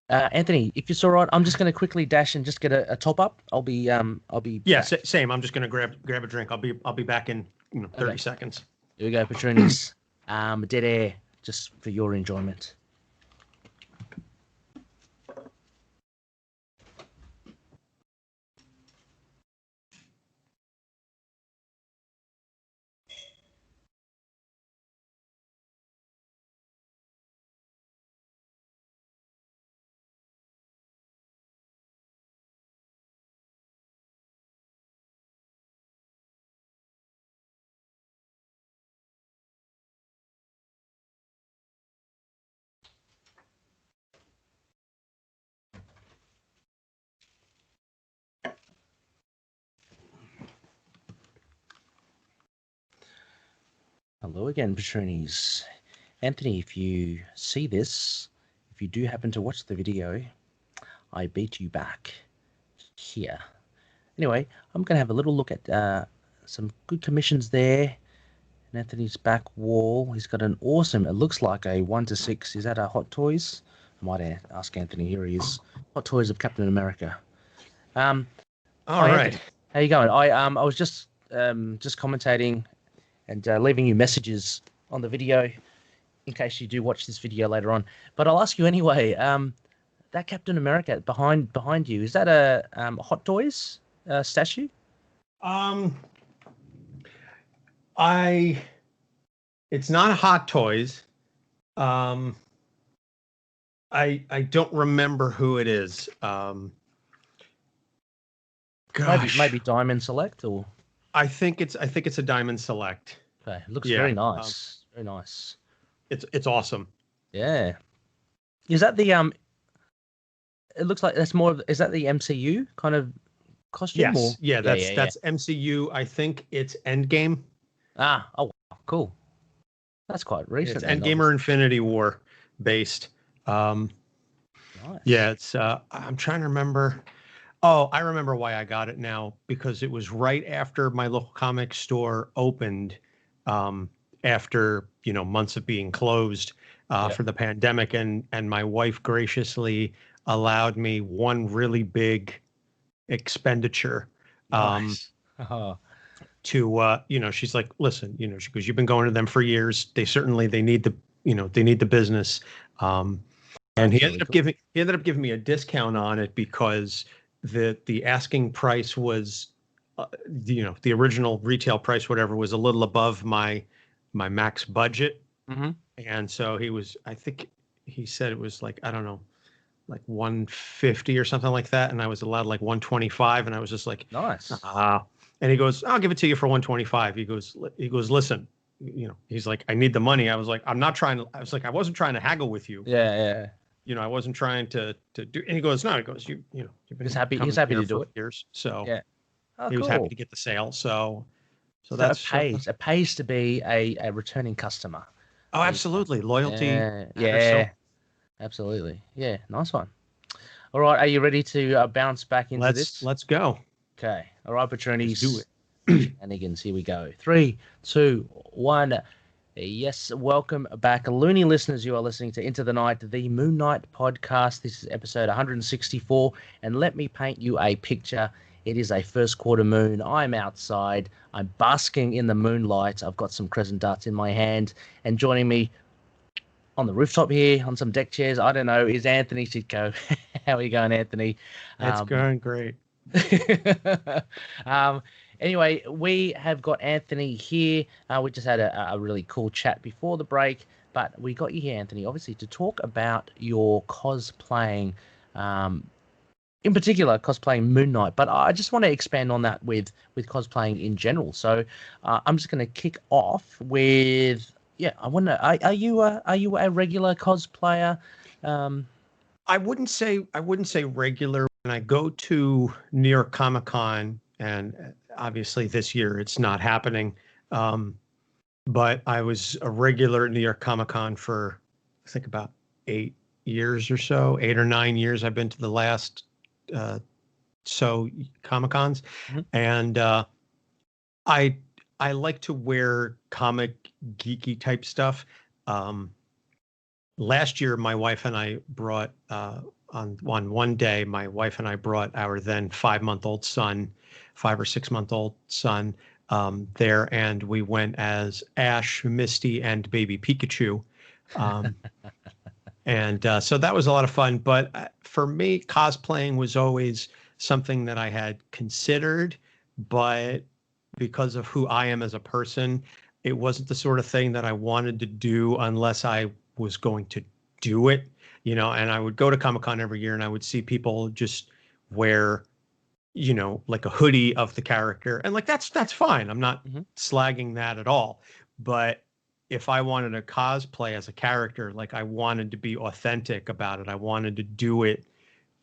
Anthony, if it's all right, I'm just going to quickly dash and just get a top up. I'll be yeah, same. I'm just going to grab a drink. I'll be back in 30 seconds. Here we go, Patroonies. Dead air, just for your enjoyment. Hello again, Patroonies. Anthony, if you see this, if you do happen to watch the video, I beat you back here. Anyway, I'm going to have a little look at some good commissions there. And Anthony's back wall, he's got an awesome, it looks like a 1-6. Is that a Hot Toys? I might ask Anthony. Here he is. Hot Toys of Captain America. All right. Anthony, how you going? I was just commentating and leaving you messages on the video in case you do watch this video later on. But I'll ask you anyway. That Captain America behind you, is that a Hot Toys statue? It's not Hot Toys. I don't remember who it is. Maybe Diamond Select, or I think it's a Diamond Select. Okay, it looks very nice. Very nice. It's awesome. Yeah. Is that the it looks like that's more of, is that the MCU kind of costume? Yes. Or? Yeah, that's MCU. I think it's Endgame. Oh wow, cool. That's quite recent. It's Endgame or Infinity War based. Nice. Yeah, it's I'm trying to remember. Oh, I remember why I got it now, because it was right after my local comic store opened, after months of being closed for the pandemic, and my wife graciously allowed me one really big expenditure. Nice. To she's like, listen, she goes, you've been going to them for years. They need the business. And he ended up giving me a discount on it, because the asking price was, the original retail price, whatever, was a little above my max budget. Mm-hmm. And so I think he said it was like, I don't know, like 150 or something like that. And I was allowed like 125. And I was just like, nice. And he goes, I'll give it to you for 125. He goes, listen, he's like, I need the money. I was like, I wasn't trying to haggle with you. Yeah. I wasn't trying to do, and he goes, no, you've been He's happy to do it. Years, so yeah. He was happy to get the sale. So that's it pays to be a returning customer. Oh, absolutely. Loyalty. Yeah. Absolutely. Yeah. Nice one. All right. Are you ready to bounce back into this? Let's go. Okay. All right, Patroonies. Let's do it. Shenanigans. Here we go. 3, 2, 1. Yes, welcome back. Looney listeners, you are listening to Into the Night, the Moon Knight podcast. This is episode 164, and let me paint you a picture. It is a first quarter moon. I'm outside. I'm basking in the moonlight. I've got some crescent darts in my hand, and joining me, on the rooftop here on some deck chairs. I don't know. Is Anthony Sytko? How are you going, Anthony? It's going great. um, anyway, we have got Anthony here. We just had a really cool chat before the break, but we got you here, Anthony, obviously to talk about your cosplaying, in particular cosplaying Moon Knight. But I just want to expand on that with cosplaying in general. So I'm just going to kick off with, yeah, I wonder, are you a regular cosplayer? I wouldn't say regular. When I go to New York Comic Con, and obviously this year it's not happening, but I was a regular at New York Comic Con for I think about 8 years or so, 8 or 9 years. I've been to the last so Comic Cons, and I like to wear comic geeky type stuff. Last year, my wife and I brought on one day, my wife and I brought our then 5-month-old son, 5 or 6-month-old son there, and we went as Ash, Misty, and baby Pikachu. And so that was a lot of fun. But for me, cosplaying was always something that I had considered, but because of who I am as a person, it wasn't the sort of thing that I wanted to do unless I was going to do it, and I would go to Comic-Con every year and I would see people just wear, like a hoodie of the character. And like, that's fine. I'm not slagging that at all. But if I wanted to cosplay as a character, like I wanted to be authentic about it. I wanted to do it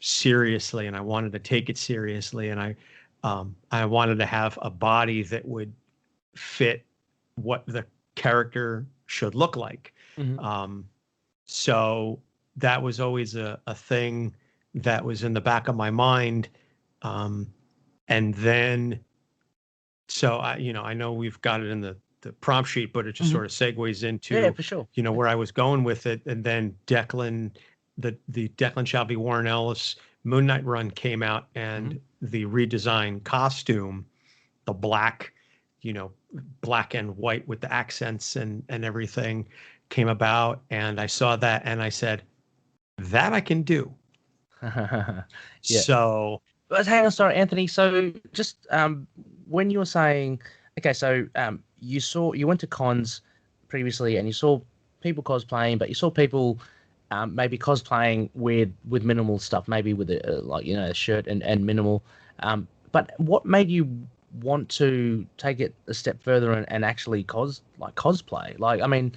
seriously and I wanted to take it seriously. And I wanted to have a body that would fit what the character should look like. So that was always a thing that was in the back of my mind. And then, so I know we've got it in the prompt sheet, but it just sort of segues into, for sure. Where I was going with it. And then the Declan Shalvey Warren Ellis Moon Knight run came out, and the redesigned costume, the black, black and white with the accents and everything came about. And I saw that and I said, that I can do. Yeah. So, but hang on, sorry, Anthony. So just when you were saying, okay, so you went to cons previously and you saw people cosplaying, but you saw people maybe cosplaying with minimal stuff, maybe with a shirt and minimal. But what made you want to take it a step further and actually cosplay? Like, I mean,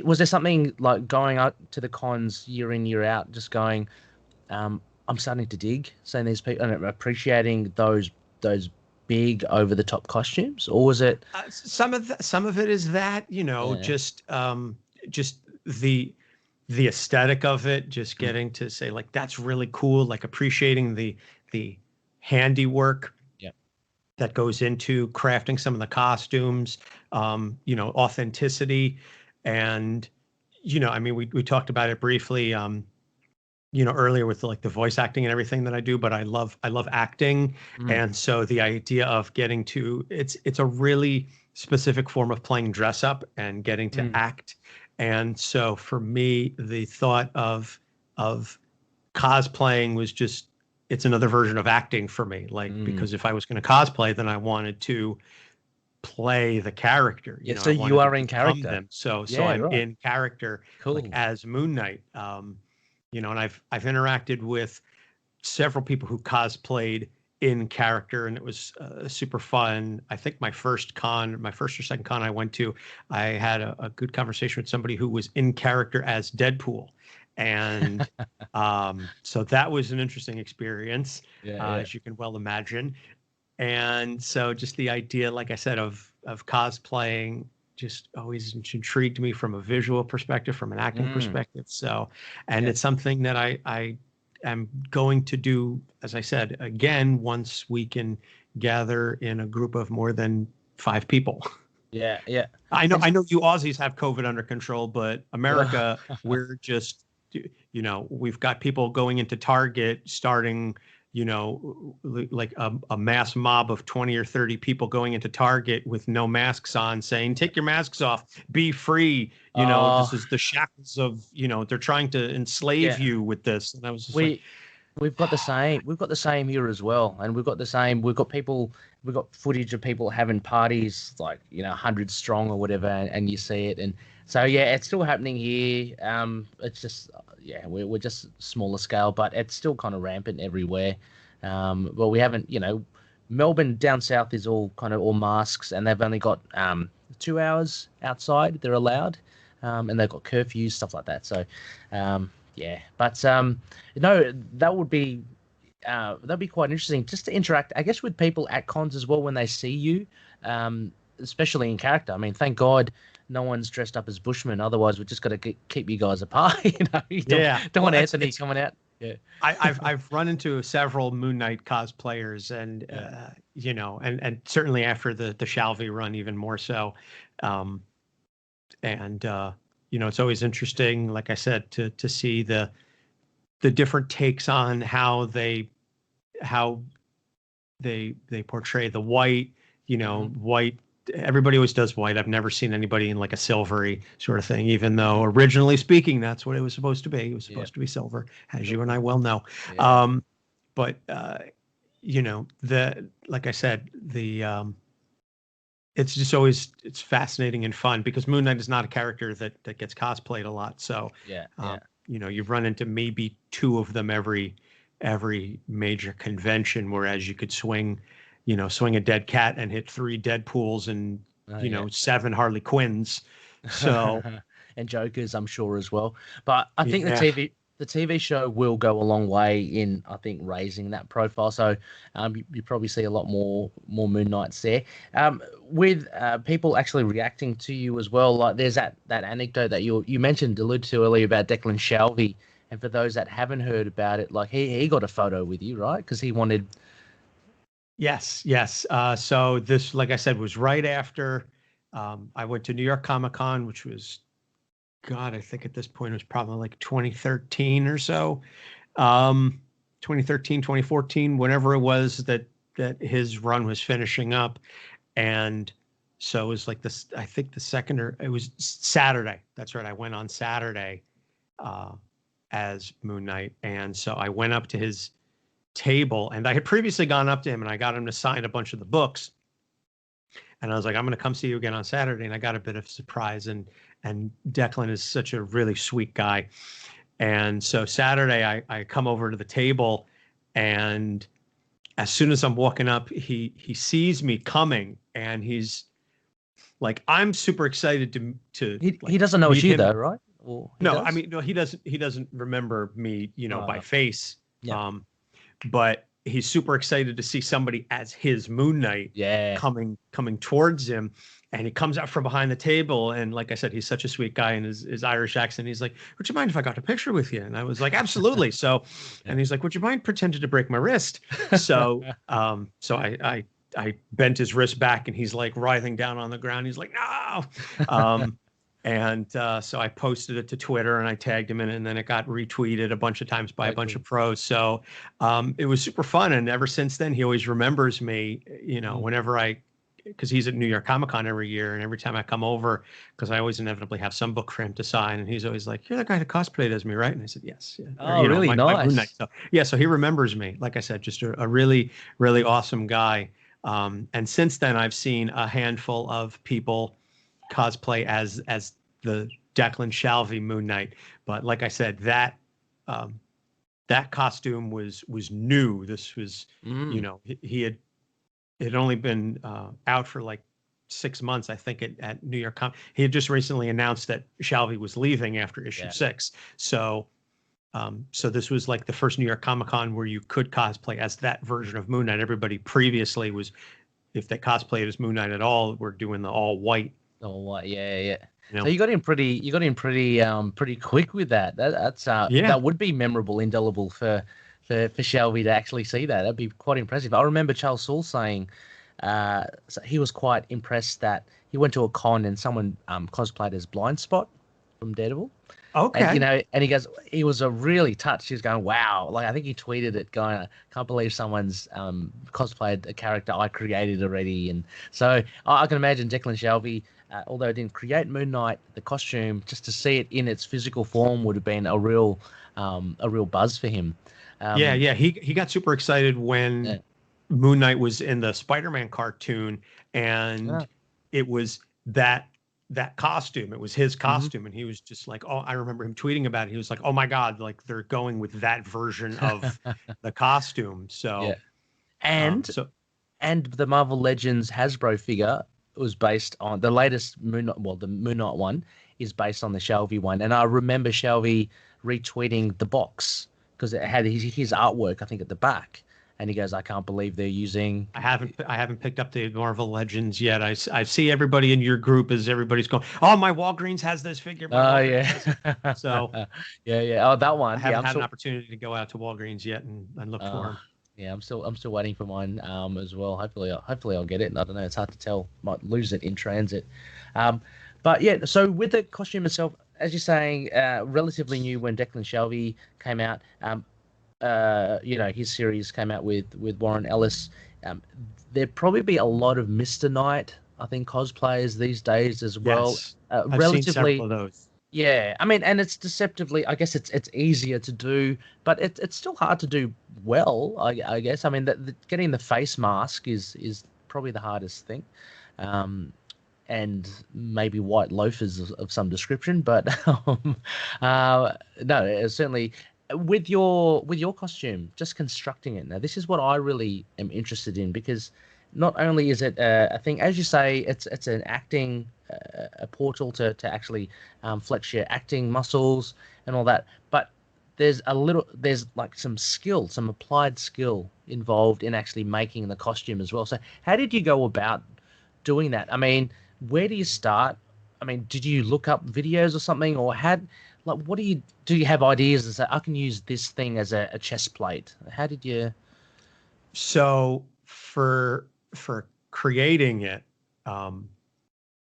was there something like going out to the cons year in, year out, just going, I'm starting to dig seeing these people and appreciating those big over the top costumes, or was it some of it is that, just the aesthetic of it, just getting to say like, that's really cool. Like appreciating the handiwork that goes into crafting some of the costumes, authenticity. And, I mean, we talked about it briefly, earlier with like the voice acting and everything that I do, but I love acting. And so the idea of getting to, it's a really specific form of playing dress up and getting to act. And so for me, the thought of cosplaying was just, it's another version of acting for me. Like, because if I was going to cosplay, then I wanted to play the character. So you are in character. Them. So I'm in character, cool. like as Moon Knight. And I've interacted with several people who cosplayed in character, and it was super fun. I think my first or second con I went to, I had a good conversation with somebody who was in character as Deadpool. And so that was an interesting experience, as you can well imagine. And so just the idea, like I said, of cosplaying just always intrigued me from a visual perspective, from an acting perspective. So, and it's something that I am going to do, as I said, again, once we can gather in a group of more than 5 people. Yeah. I know you Aussies have COVID under control, but America, we're just, we've got people going into Target starting, like a mass mob of 20 or 30 people going into Target with no masks on, saying, "Take your masks off, be free." This is the shackles of, they're trying to enslave you with this. And I was just we've got the same. We've got the same here as well, and we've got the same. We've got footage of people having parties, like 100 strong or whatever, and you see it, and so yeah, it's still happening here. It's just we're just smaller scale, but it's still kind of rampant everywhere. Well, we haven't, Melbourne down south is all masks, and they've only got 2 hours outside they're allowed, and they've got curfews, stuff like that. So, but that'd be quite interesting just to interact, I guess, with people at cons as well when they see you, especially in character. I mean, thank God no one's dressed up as Bushmen. Otherwise, we've just got to keep you guys apart. You don't want Anthony coming out. Yeah, I've run into several Moon Knight cosplayers, and and certainly after the Shalvey run, even more so. It's always interesting, like I said, to see the different takes on how they portray the white. White. Everybody always does white. I've never seen anybody in like a silvery sort of thing, even though originally speaking, that's what it was supposed to be. It was supposed to be silver, as you and I well know. Yeah. Like I said, it's just always, it's fascinating and fun because Moon Knight is not a character that gets cosplayed a lot. So, you've run into maybe 2 of them every major convention, whereas you could swing a dead cat and hit 3 Deadpools and 7 Harley Quinns. So and Jokers, I'm sure, as well. But I think the TV show will go a long way in, I think, raising that profile. So you probably see a lot more Moon Knights there. With people actually reacting to you as well. Like there's that anecdote that you alluded to earlier about Declan Shalvey. And for those that haven't heard about it, like he got a photo with you, right? Because he wanted. Yes. So this, like I said, was right after I went to New York Comic Con, which was, God, I think at this point it was probably like 2013 or so, 2013, 2014, whenever it was that his run was finishing up. And so it was like this, I think it was Saturday. That's right. I went on Saturday as Moon Knight. And so I went up to his table, and I had previously gone up to him and I got him to sign a bunch of the books, and I was like, I'm going to come see you again on Saturday. And I got a bit of a surprise, and Declan is such a really sweet guy. And so Saturday I come over to the table, and as soon as I'm walking up, he sees me coming, and he's like, I'm super excited to he doesn't know it's you though, right? No, does? I mean, no, he doesn't remember me, by face. Yeah. But he's super excited to see somebody as his Moon Knight coming towards him. And he comes out from behind the table. And like I said, he's such a sweet guy in his Irish accent. He's like, would you mind if I got a picture with you? And I was like, absolutely. So, and he's like, would you mind pretending to break my wrist? So, I bent his wrist back, and he's like writhing down on the ground. He's like, no. So I posted it to Twitter, and I tagged him in it, and then it got retweeted a bunch of times by a bunch of pros. So it was super fun. And ever since then, he always remembers me, whenever because he's at New York Comic Con every year. And every time I come over, because I always inevitably have some book for him to sign. And he's always like, you're the guy that cosplayed as me, right? And I said, yes. Yeah. Oh, really? Nice. My so, so he remembers me. Like I said, just a really, really awesome guy. And since then, I've seen a handful of people cosplay as the Declan Shalvey Moon Knight, but like I said, that costume was new. This was he had only been out for like 6 months, I think, at New York Comic. He had just recently announced that Shalvey was leaving after issue 6. So this was like the first New York Comic Con where you could cosplay as that version of Moon Knight. Everybody previously was, if they cosplayed as Moon Knight at all, were doing the all white. So you got in pretty quick with that. That would be memorable, indelible for Shelby to actually see that. That'd be quite impressive. I remember Charles Soule saying he was quite impressed that he went to a con and someone cosplayed as Blind Spot from Daredevil. Okay. And he goes, he was really touched. He was going, wow. Like, I think he tweeted it going, I can't believe someone's cosplayed a character I created already. And so I can imagine Declan Shalvey, although he didn't create Moon Knight, the costume, just to see it in its physical form would have been a real buzz for him. Yeah. He got super excited when Moon Knight was in the Spider-Man cartoon, and it was that costume. It was his costume, and he was just like, oh, I remember him tweeting about it. He was like, oh my God, like they're going with that version of the costume. So, and the Marvel Legends Hasbro figure was based on the latest Moon Knight. Well, the Moon Knight one is based on the Shelby one, and I remember Shelby retweeting the box because it had his artwork, I think, at the back. And he goes, I can't believe they're using. I haven't picked up the Marvel Legends yet. I see everybody in your group everybody's going, oh, my Walgreens has this figure. Yeah. So yeah. Oh, that one. I haven't had an opportunity to go out to Walgreens yet and look for them. Yeah, I'm still waiting for mine as well. Hopefully I'll get it. I don't know. It's hard to tell. Might lose it in transit. But yeah. So with the costume itself, as you're saying, relatively new when Declan Shalvey came out. His series came out with Warren Ellis. There'd probably be a lot of Mr. Knight, I think, cosplayers these days as well. Yes, I've seen several of those. Yeah, I mean, and it's deceptively, I guess it's easier to do, but it's still hard to do well, I guess. I mean, getting the face mask is probably the hardest thing. And maybe white loafers of some description, but no, certainly. With your costume, just constructing it. Now, this is what I really am interested in, because not only is it a thing, as you say, it's an acting a portal to actually flex your acting muscles and all that, but there's like some skill, some applied skill involved in actually making the costume as well. So how did you go about doing that? I mean, where do you start? I mean, did you look up videos or something, or what do you have ideas and say, I can use this thing as a chest plate? How did you? So for creating it,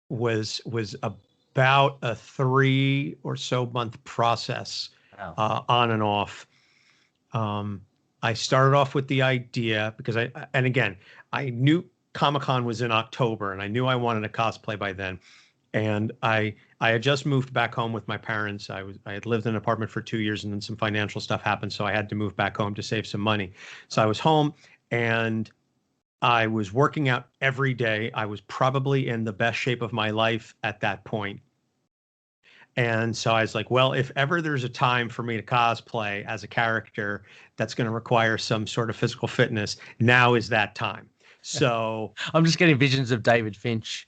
was about a 3 or so month process, on and off. I started off with the idea because I knew Comic-Con was in October, and I knew I wanted a cosplay by then. And I had just moved back home with my parents. I had lived in an apartment for 2 years, and then some financial stuff happened, so I had to move back home to save some money. So I was home, and I was working out every day. I was probably in the best shape of my life at that point. And so I was like, well, if ever there's a time for me to cosplay as a character that's going to require some sort of physical fitness, now is that time. So I'm just getting visions of David Finch.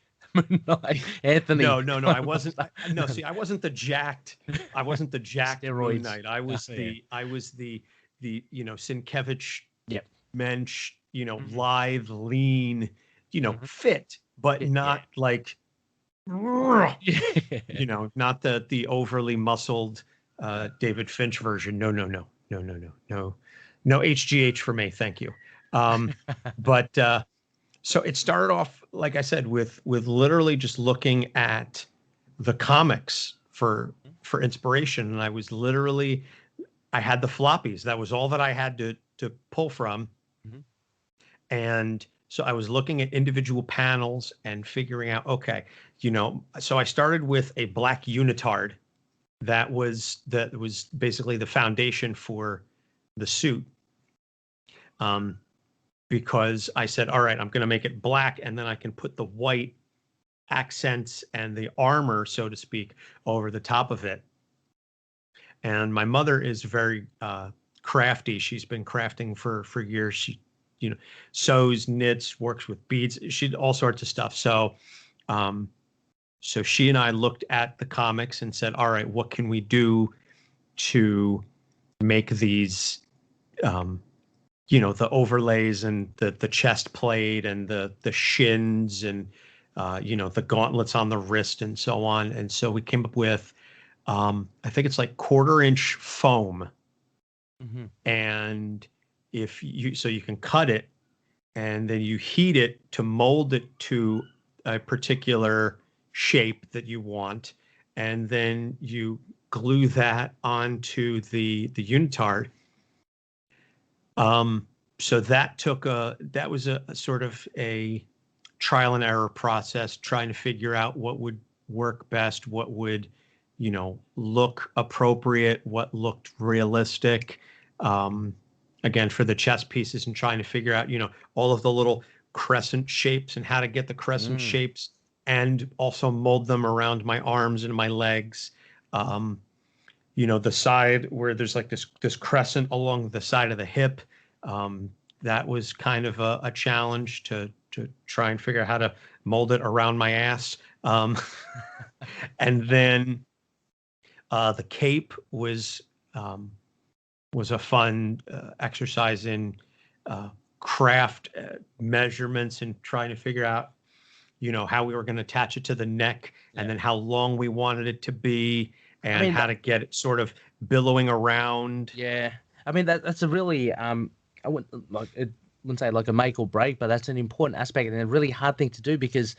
Anthony. No, I wasn't. I wasn't the jacked steroids. Moon Knight. I was the Sienkiewicz, mensch, lithe, lean, fit, but not like, not the overly muscled David Finch version. No, HGH for me, thank you. But so it started off, like I said, with literally just looking at the comics for inspiration, and I had the floppies. That was all that I had to pull from. Mm-hmm. And so I was looking at individual panels and figuring out, okay, so I started with a black unitard that was basically the foundation for the suit. Because I said, all right, I'm going to make it black, and then I can put the white accents and the armor, so to speak, over the top of it. And my mother is very crafty. She's been crafting for years. She, sews, knits, works with beads. She did all sorts of stuff. So, so she and I looked at the comics and said, all right, what can we do to make these, the overlays and the chest plate and the shins and, the gauntlets on the wrist and so on. And so we came up with, I think it's like 1/4-inch foam. Mm-hmm. And so you can cut it, and then you heat it to mold it to a particular shape that you want. and then you glue that onto the unitard. So that was a sort of a trial and error process, trying to figure out what would work best, what would, look appropriate, what looked realistic. Again, for the chest pieces, and trying to figure out, all of the little crescent shapes and how to get the crescent shapes and also mold them around my arms and my legs. The side where there's like this crescent along the side of the hip. That was kind of a challenge to try and figure out how to mold it around my ass. And then the cape was a fun exercise in craft measurements and trying to figure out, how we were going to attach it to the neck, and then how long we wanted it to be, and how to get it sort of billowing around. Yeah. I mean, that's a really, I wouldn't say like a make or break, but that's an important aspect and a really hard thing to do, because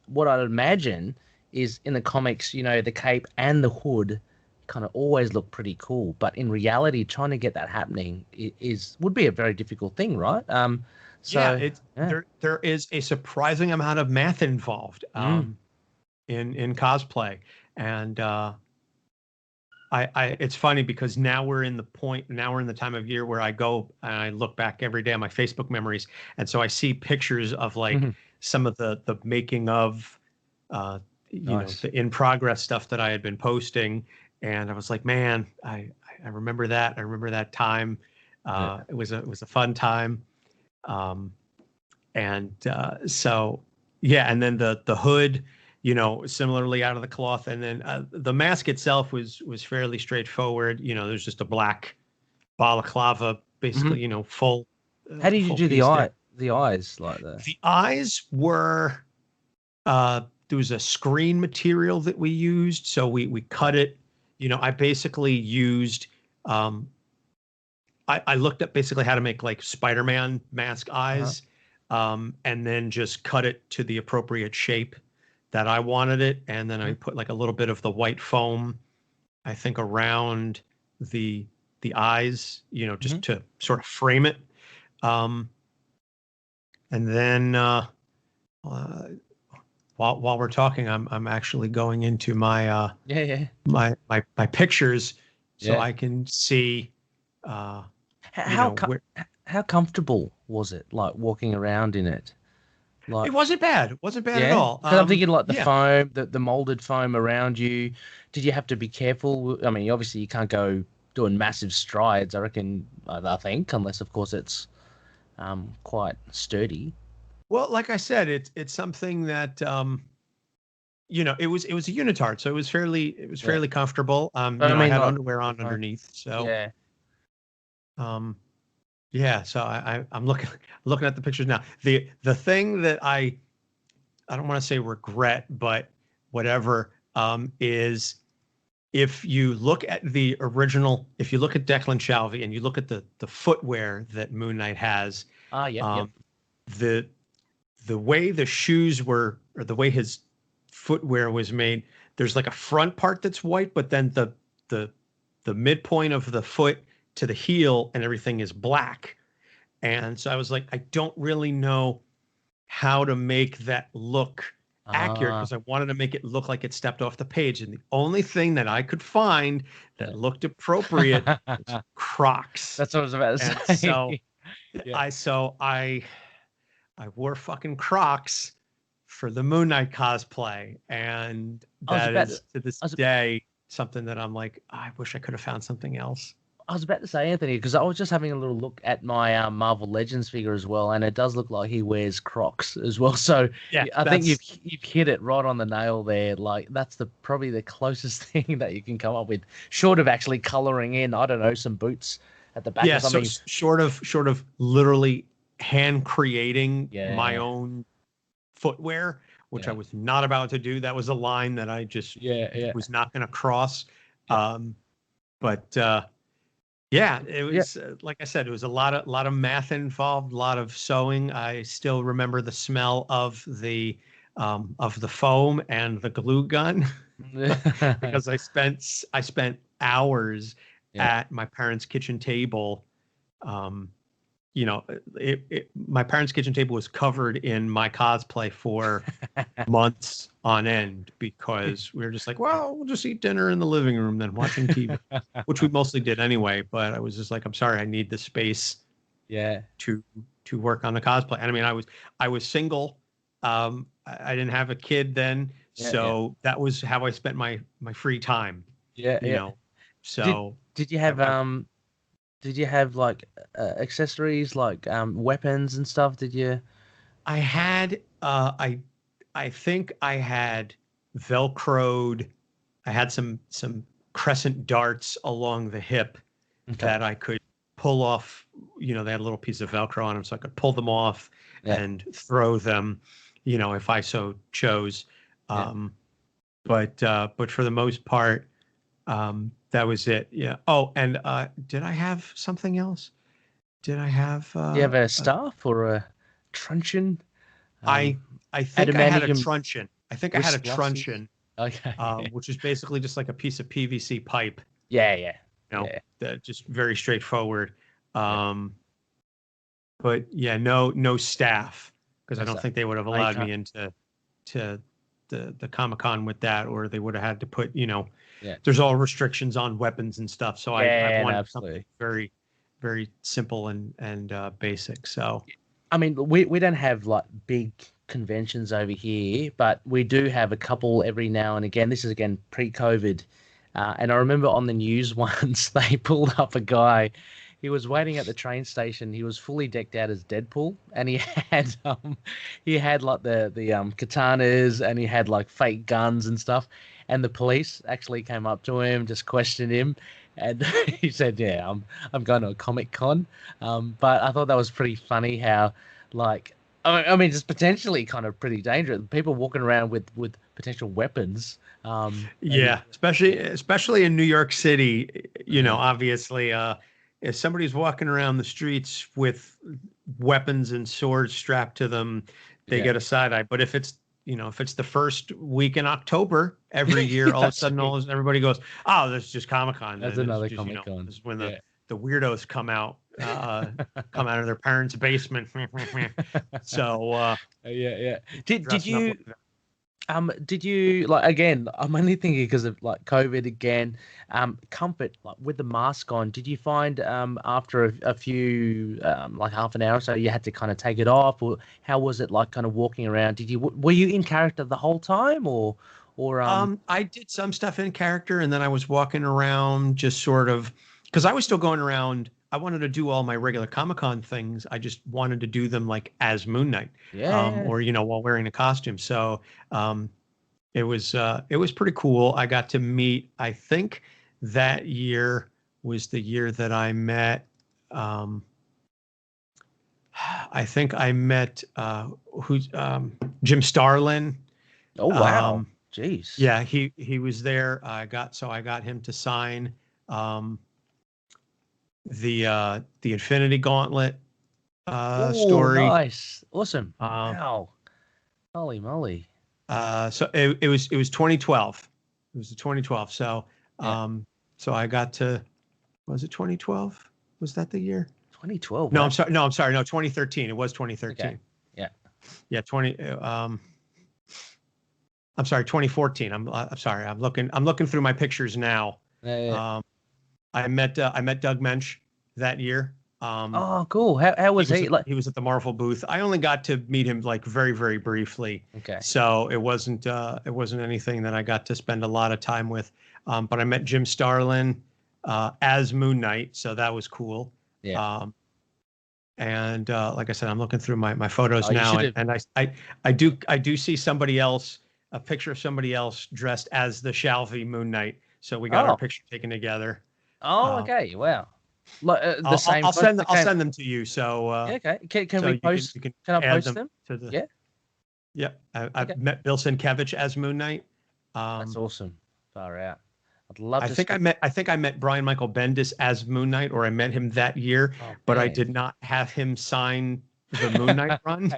what I'd imagine is in the comics, the cape and the hood kind of always look pretty cool, but in reality, trying to get that happening would be a very difficult thing, right? There is a surprising amount of math involved in cosplay, and it's funny because now we're in the time of year where I go and I look back every day on my Facebook memories. And so I see pictures of like some of the making of, the in progress stuff that I had been posting. And I was like, man, I remember that. I remember that time. It was a fun time. And then the hood, similarly out of the cloth, and then the mask itself was fairly straightforward. There's just a black balaclava, basically, full. How did you do the eyes like that? The eyes were there was a screen material that we used, so we cut it. I basically used. I looked up basically how to make like Spider-Man mask eyes, and then just cut it to the appropriate shape that I wanted it, and then I put like a little bit of the white foam, I think, around the eyes, just to sort of frame it. And then while we're talking, I'm actually going into my my pictures so I can see how comfortable was it, like walking around in it? It wasn't bad. It wasn't bad at all. Because I'm thinking like the foam, the molded foam around you. Did you have to be careful? I mean, obviously you can't go doing massive strides, I reckon, I think, unless of course it's quite sturdy. Well, like I said, it's something that it was a unitard, so it was fairly comfortable. I had underwear on underneath, so so I'm looking at the pictures now. The thing that I don't want to say regret, but whatever, is if you look at the original, if you look at Declan Shalvey and you look at the footwear that Moon Knight has, the way the shoes were, or the way his footwear was made, there's like a front part that's white, but then the midpoint of the foot to the heel and everything is black. And so I was like, I don't really know how to make that look accurate, because I wanted to make it look like it stepped off the page. And the only thing that I could find that looked appropriate was Crocs. That's what I was about to say. So I wore fucking Crocs for the Moon Knight cosplay. And that is to this day something that I'm like, I wish I could have found something else. I was about to say, Anthony, because I was just having a little look at my Marvel Legends figure as well, and it does look like he wears Crocs as well. So I think you've hit it right on the nail there. Like, that's probably the closest thing that you can come up with, short of actually coloring in, I don't know, some boots at the back or something. So short of literally hand creating my own footwear, which I was not about to do. That was a line that I just was not going to cross. It was like I said, it was a lot of math involved, a lot of sewing. I still remember the smell of the foam and the glue gun. because I spent hours at my parents' kitchen table. You know, my parents' kitchen table was covered in my cosplay for months on end because we were just like, well, we'll just eat dinner in the living room, then watching TV, which we mostly did anyway. But I was just like, I'm sorry, I need the space. To work on the cosplay. And I mean, I was single. I didn't have a kid then, so that was how I spent my free time. You know. So did you have did you have like accessories like weapons and stuff? Did you? I had I think I had velcroed. I had some crescent darts along the hip that I could pull off. You know, they had a little piece of velcro on them, so I could pull them off and throw them, you know, if I so chose. But for the most part, that was it. Yeah. Oh, and did I have something else? Did I have? Do you have a staff or a truncheon? I think I had a truncheon. I think I had a truncheon. Okay. Which is basically just like a piece of PVC pipe. Yeah. You know, that just very straightforward. But yeah, no staff, because I don't think they would have allowed me into the Comic-Con with that, or they would have had to put, you know, there's all restrictions on weapons and stuff. So I wanted something very, very simple and basic. So I mean, we don't have like big conventions over here, but we do have a couple every now and again. This is again pre-COVID. And I remember on the news once they pulled up a guy. He was waiting at the train station. He was fully decked out as Deadpool, and he had like the katanas, and he had like fake guns and stuff. And the police actually came up to him, just questioned him, and he said, "Yeah, I'm going to a Comic-Con." But I thought that was pretty funny how, like, I mean, it's potentially kind of pretty dangerous. People walking around with potential weapons. Especially in New York City. You know, obviously, if somebody's walking around the streets with weapons and swords strapped to them, they get a side eye. But if it's the first week in October every year, all of a sudden, everybody goes, "Oh, this is just Comic-Con." That's another Comic-Con. This is when the weirdos come out of their parents' basement. So did you like, again, I'm only thinking because of like COVID again, comfort, like with the mask on, did you find after a few like half an hour or so you had to kind of take it off, or how was it like kind of walking around? Were you in character the whole time, or I did some stuff in character, and then I was walking around just sort of, because I was still going around. I wanted to do all my regular Comic-Con things. I just wanted to do them like as Moon Knight, or, you know, while wearing a costume. So it was pretty cool. I got to meet, I think that year was the year that I met, Jim Starlin. Oh, wow. Jeez. Yeah, he was there. I got him to sign the Infinity Gauntlet story. Nice. Awesome. Wow. Holy moly. So it was 2012. It was 2012. So so I got to, was it 2012? Was that the year? 2012. No, I'm sorry. No, 2013. It was 2013. Okay. Yeah. Yeah, I'm sorry, 2014. I'm sorry. I'm looking through my pictures now. I met Doug Mensch that year. Oh, cool. How was he? He was at the Marvel booth. I only got to meet him like very, very briefly. Okay. So it wasn't anything that I got to spend a lot of time with. But I met Jim Starlin as Moon Knight, so that was cool. Yeah. And like I said, I'm looking through my photos now, and I do see somebody else, a picture of somebody else dressed as the Shalvey Moon Knight. So we got our picture taken together. Oh, okay. Wow. I'll send them to you. So okay. Can we post? Can I post them? To the, yeah. I've met Bill Sienkiewicz as Moon Knight. That's awesome. Far out. I'd love. I think I met Brian Michael Bendis as Moon Knight, or I met him that year, but I did not have him sign the Moon Knight run.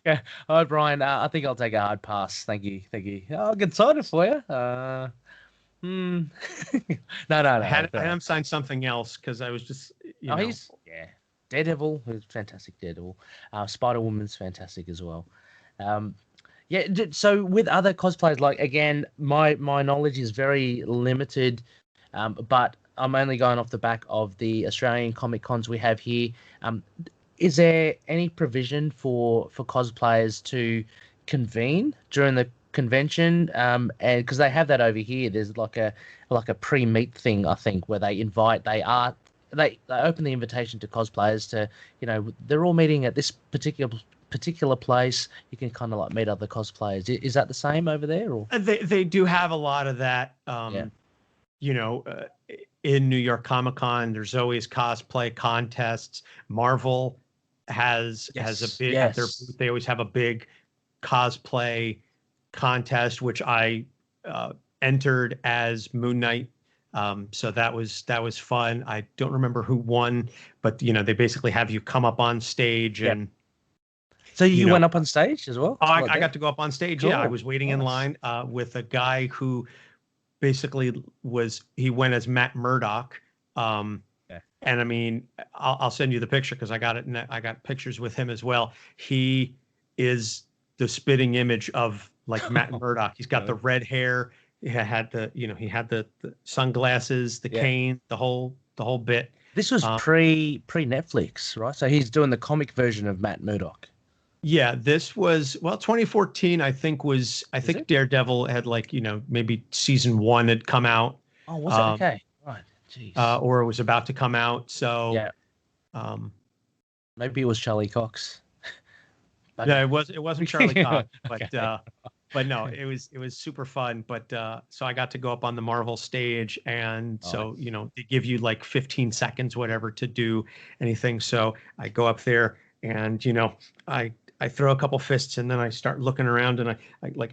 Yeah. All right, Brian. I think I'll take a hard pass. Thank you. Thank you. I'll get excited for you. Hmm. No, no, I no. had him sign something else because I was just, Oh, he's Daredevil, who's fantastic. Daredevil. Spider Woman's fantastic as well. Um, yeah. So with other cosplayers, like again, my knowledge is very limited, but I'm only going off the back of the Australian Comic Cons we have here. Um, is there any provision for cosplayers to convene during the convention? And because they have that over here, there's like a pre-meet thing, I think, where they open the invitation to cosplayers to, they're all meeting at this particular place. You can kind of like meet other cosplayers. Is that the same over there, or? They do have a lot of that. Yeah. You know, in New York Comic Con, there's always cosplay contests. Marvel has a big at their booth. They always have a big cosplay contest, which I entered as Moon Knight. So that was fun. I don't remember who won, but they basically have you come up on stage and. So you went up on stage as well? Oh, I got to go up on stage. Cool. Yeah, I was waiting in line with a guy who basically he went as Matt Murdock. And I mean, I'll send you the picture because I got it. And I got pictures with him as well. He is the spitting image of like Matt Murdock. He's got the red hair. He had the sunglasses, the cane, the whole bit. This was pre Netflix, right? So he's doing the comic version of Matt Murdock. Yeah, this was 2014. I think Daredevil had maybe season 1 had come out. Oh, was it? Okay, right. Jeez. Or it was about to come out. So yeah. Maybe it was Charlie Cox. No, it wasn't Charlie Cox, Okay. but no, it was super fun. But so I got to go up on the Marvel stage, and so they give you like 15 seconds, whatever, to do anything. So I go up there, and I throw a couple fists, and then I start looking around, and I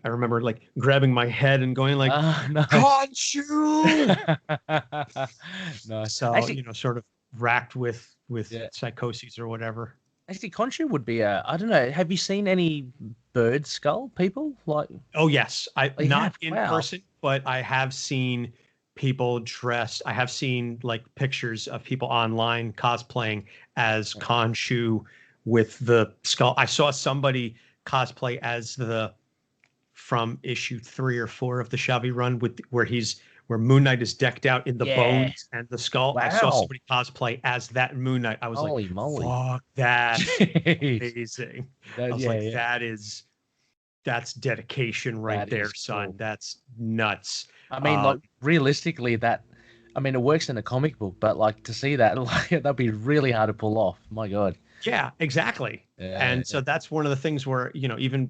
remember like grabbing my head and going like, nice. Khonshu! No. So actually, sort of racked with psychoses or whatever. Actually, Khonshu would be I don't know. Have you seen any bird skull people like? Oh yes, not in wow. person, but I have seen people dressed. I have seen like pictures of people online cosplaying as Khonshu with the skull. I saw somebody cosplay as from issue 3 or 4 of the Shabby Run where Moon Knight is decked out in the bones and the skull. Wow. I saw somebody cosplay as that Moon Knight. I was Holy like, moly. fuck, that's amazing. I was like, that's dedication right there, son. Cool. That's nuts. I mean, like realistically, it works in a comic book, but like to see that, like that'd be really hard to pull off. My God. Yeah, exactly. So that's one of the things where, even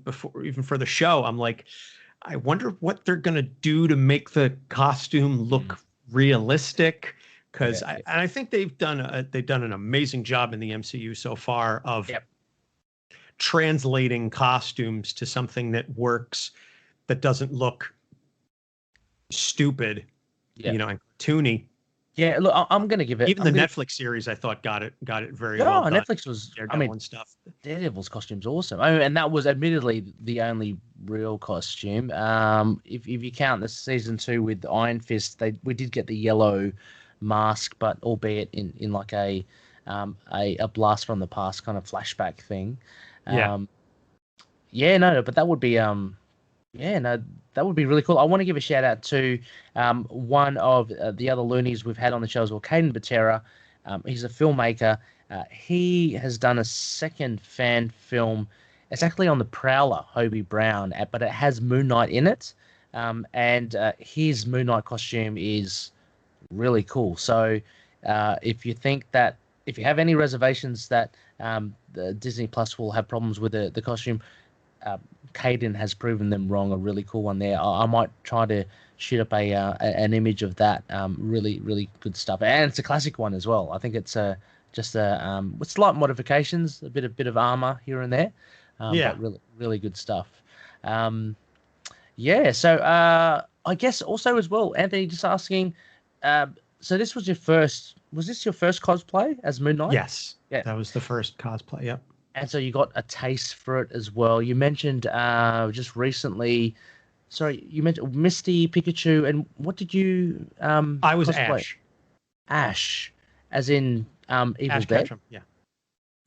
for the show, I'm like, I wonder what they're going to do to make the costume look realistic. Cause I think they've done an amazing job in the MCU so far of translating costumes to something that works, that doesn't look stupid, and cartoony. Yeah, look, I'm going to give it. Even the Netflix series, I thought got it very well done. Netflix was. Daredevil stuff. Daredevil's costume's awesome. And that was admittedly the only real costume. If you count the season 2 with Iron Fist, we did get the yellow mask, but albeit in like a blast from the past kind of flashback thing. But that would be that would be really cool. I want to give a shout out to one of the other loonies we've had on the show as well, Caden Batera. He's a filmmaker. He has done a second fan film. It's actually on the Prowler, Hobie Brown, but it has Moon Knight in it. And his Moon Knight costume is really cool. So if you have any reservations that the Disney Plus will have problems with the costume, Caden has proven them wrong. A really cool one there. I might try to shoot up an image of that. Really, really good stuff, and it's a classic one as well. I think it's with slight modifications, a bit of armor here and there. But really, really good stuff. So I guess also as well, Anthony, just asking. So was this your first cosplay as Moon Knight? Yes. Yeah. That was the first cosplay. Yep. And so you got a taste for it as well. You mentioned just recently, sorry, you mentioned Misty, Pikachu, and what did you I was cosplay? Ash. Ash, as in Evil Ash Dead? Ketchum. Yeah.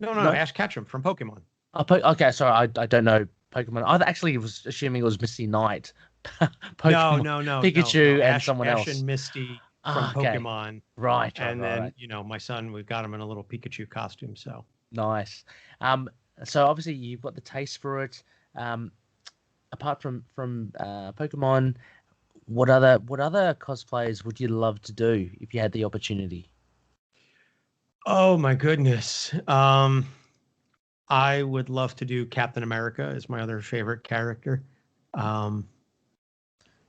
No. No? Ash Ketchum from Pokemon. Oh, okay, sorry, I don't know Pokemon. I actually was assuming it was Misty Knight, No, Pokemon, no, no, no, no. Pikachu, and someone Ash else. and Misty from Ah, okay. Pokemon. Right. And then, my son, we got him in a little Pikachu costume. So, Nice. Um, so obviously you've got the taste for it. Um, apart from Pokemon, what other cosplays would you love to do if you had the opportunity? oh my goodness. I would love to do Captain America is my other favorite character. Um,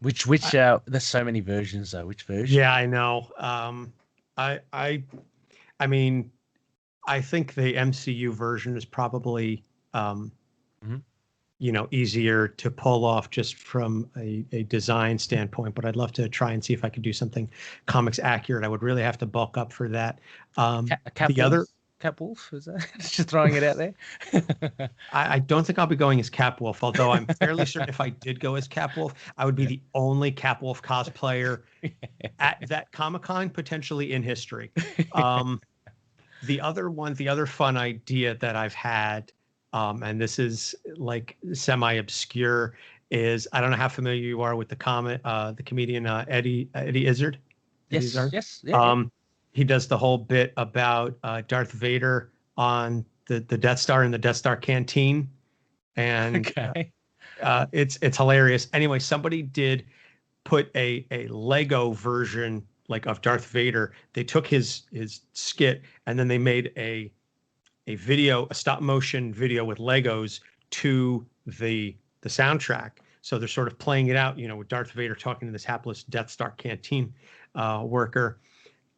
Which there's so many versions though. Which version? yeah, I know. I, I, I mean, I think the MCU version is probably, Mhm. easier to pull off just from a design standpoint, but I'd love to try and see if I could do something comics accurate. I would really have to bulk up for that. Cap The Wolf? other, Cap Wolf? Is that just throwing it out there? I don't think I'll be going as Capwolf, although I'm fairly certain if I did go as Capwolf, I would be the only Capwolf cosplayer at that Comic-Con, potentially in history. The other fun idea that I've had, and this is like semi-obscure, is I don't know how familiar you are with the comedian Eddie Izzard. Eddie Yes, Izzard. yes, yeah. He does the whole bit about Darth Vader on the Death Star in the Death Star canteen, and Okay. it's hilarious. Anyway, somebody did put a Lego version like of Darth Vader. They took his skit and then they made a stop motion video with Legos to the soundtrack. So they're sort of playing it out, with Darth Vader talking to this hapless Death Star canteen worker.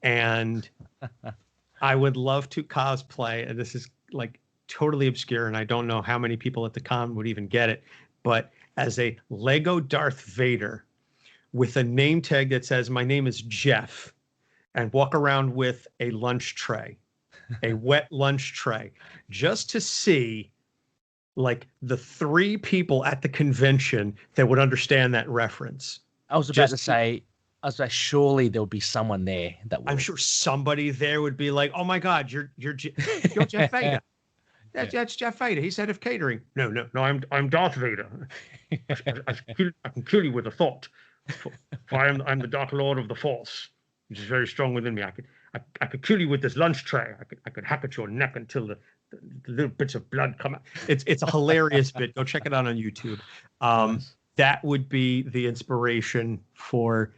And I would love to cosplay, and this is like totally obscure, and I don't know how many people at the con would even get it, but as a Lego Darth Vader with a name tag that says, "My name is Jeff," and walk around with a lunch tray, a wet lunch tray, just to see like the 3 people at the convention that would understand that reference. I was about to say, surely there would be someone there that I'm would. sure somebody there would be like, "Oh my God, you're Jeff Vader. That's Jeff Vader. He's head of catering." No. I'm Darth Vader. I can kill you with a thought. For I'm the Dark Lord of the Force, which is very strong within me. I could kill you with this lunch tray. I could hack at your neck until the little bits of blood come out. It's a hilarious bit. Go check it out on YouTube. Nice. That would be the inspiration for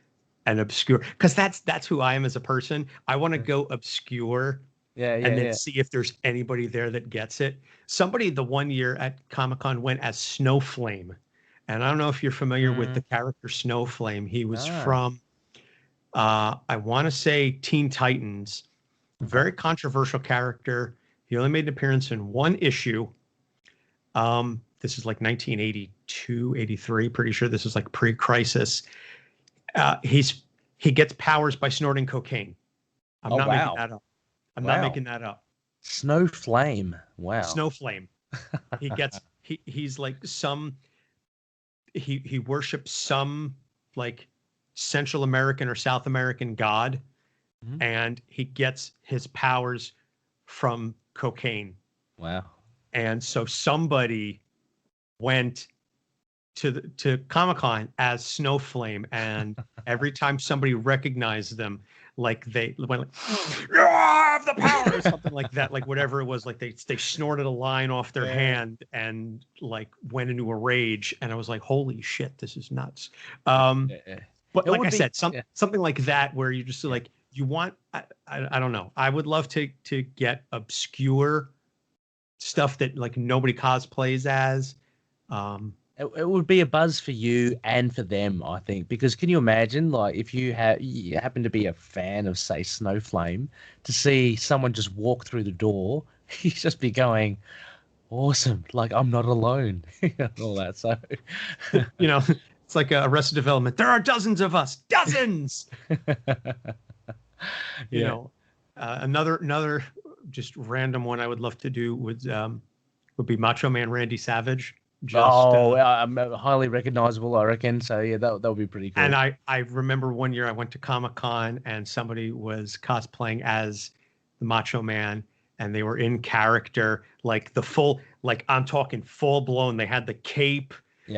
an obscure, because that's who I am as a person. I want to go obscure. And then see if there's anybody there that gets it. Somebody the one year at Comic-Con went as Snowflame. And I don't know if you're familiar with the character Snowflame. He was from, I want to say Teen Titans. Very controversial character. He only made an appearance in one issue. This is like 1982, 83. Pretty sure this is like pre-crisis. He gets powers by snorting cocaine. I'm not making that up. I'm not making that up. Snowflame. Wow. Snowflame. He gets he's like he worships some like Central American or South American god, and he gets his powers from cocaine. Wow. And so somebody went to Comic-Con as Snowflame, and every time somebody recognized them, like they went like, "I have the power," or something like that, like whatever it was, like they snorted a line off their hand and like went into a rage, and I was like, holy shit, this is nuts. But like I said, something like that where you just like you want, I don't know, I would love to get obscure stuff that like nobody cosplays as. It would be a buzz for you and for them, I think, because can you imagine, like, if you happen to be a fan of, say, Snowflame, to see someone just walk through the door, you just be going, awesome, like I'm not alone, all that. So, it's like Arrested Development. There are dozens of us, dozens. Another just random one I would love to do would would be Macho Man Randy Savage. Highly recognizable, I reckon. So yeah, that would be pretty cool. And I remember one year I went to Comic-Con and somebody was cosplaying as the Macho Man, and they were in character, like the full, like I'm talking full blown. They had the cape,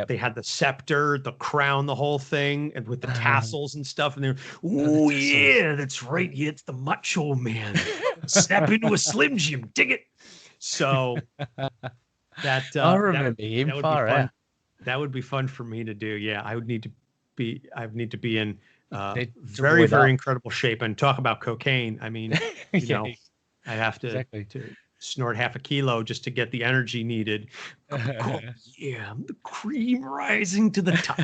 they had the scepter, the crown, the whole thing, and with the tassels and stuff. And they're, oh yeah, that's right. Yeah, it's the Macho Man. Snap into a Slim Jim, dig it. So that I remember him. That would Far be fun. out. That would be fun for me to do. Yeah, I would need to be in very incredible shape. And talk about cocaine. I mean, you know, I'd have to snort half a kilo just to get the energy needed. Yeah, the cream rising to the top.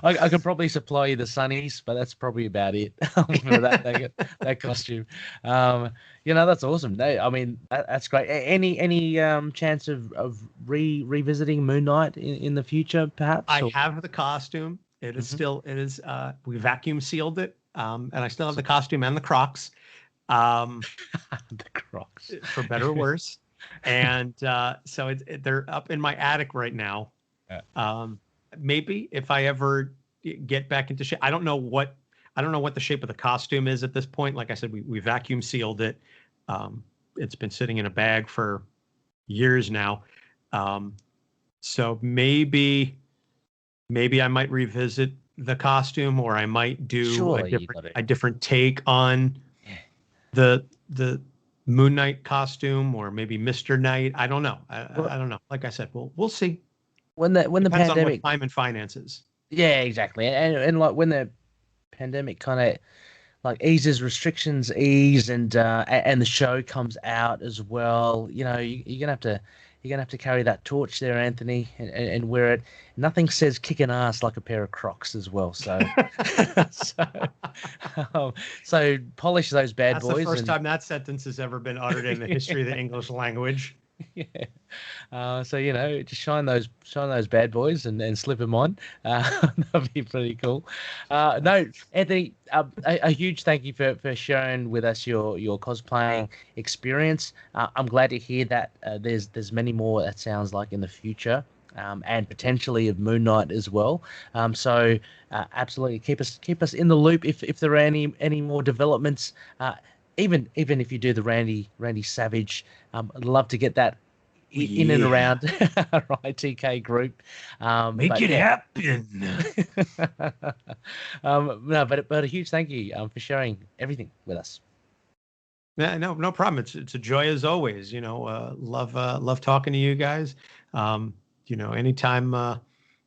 I could probably supply you the sunnies, but that's probably about it for that costume. That's awesome. No, I mean that's great. Any chance of revisiting Moon Knight in the future, perhaps? I have the costume. It is still. We vacuum sealed it, and I still have the costume and the Crocs. The Crocs, for better or worse. And so they're up in my attic right now. Maybe if I ever get back into shape, I don't know what the shape of the costume is at this point. Like I said, we vacuum sealed it. It's been sitting in a bag for years now. So maybe I might revisit the costume, or I might do a different take on the Moon Knight costume, or maybe Mr. Knight. I don't know. I don't know. Like I said, we'll see. When the Depends pandemic, on what time and finances. Yeah, exactly. And like when the pandemic kind of like eases, restrictions ease, and the show comes out as well. You know, you're gonna have to carry that torch there, Anthony, and wear it. Nothing says kicking ass like a pair of Crocs as well. So, so polish those bad boys. That's the first time that sentence has ever been uttered in the history of the English language. Yeah. So just shine those bad boys and slip them on. That'd be pretty cool. No, Anthony, a huge thank you for sharing with us your cosplaying experience. I'm glad to hear that there's many more, that sounds like, in the future. And potentially of Moon Knight as well. So absolutely keep us in the loop if there are any more developments. Even if you do the Randy Savage, I'd love to get that in and around our ITK group. Make it happen. No, but a huge thank you for sharing everything with us. Yeah, no problem. It's a joy as always. Love talking to you guys. Anytime, and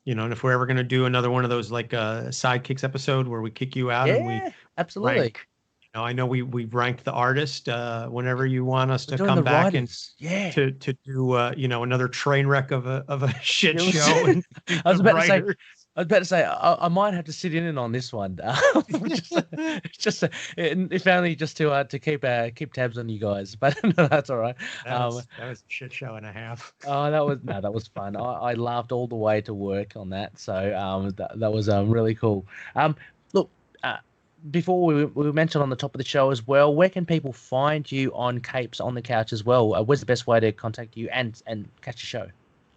if we're ever going to do another one of those like sidekicks episode where we kick you out and we absolutely rank, I know we ranked the artist whenever you want us to come back and to do another train wreck of a shit show. And I was about to say I might have to sit in on this one, if only just to keep tabs on you guys. But no, that's all right. That was a shit show and a half. Oh, that was fun. I laughed all the way to work on that. So that was really cool. Look. Before we mentioned on the top of the show as well, where can people find you on Capes on the Couch as well? Where's the best way to contact you and catch the show?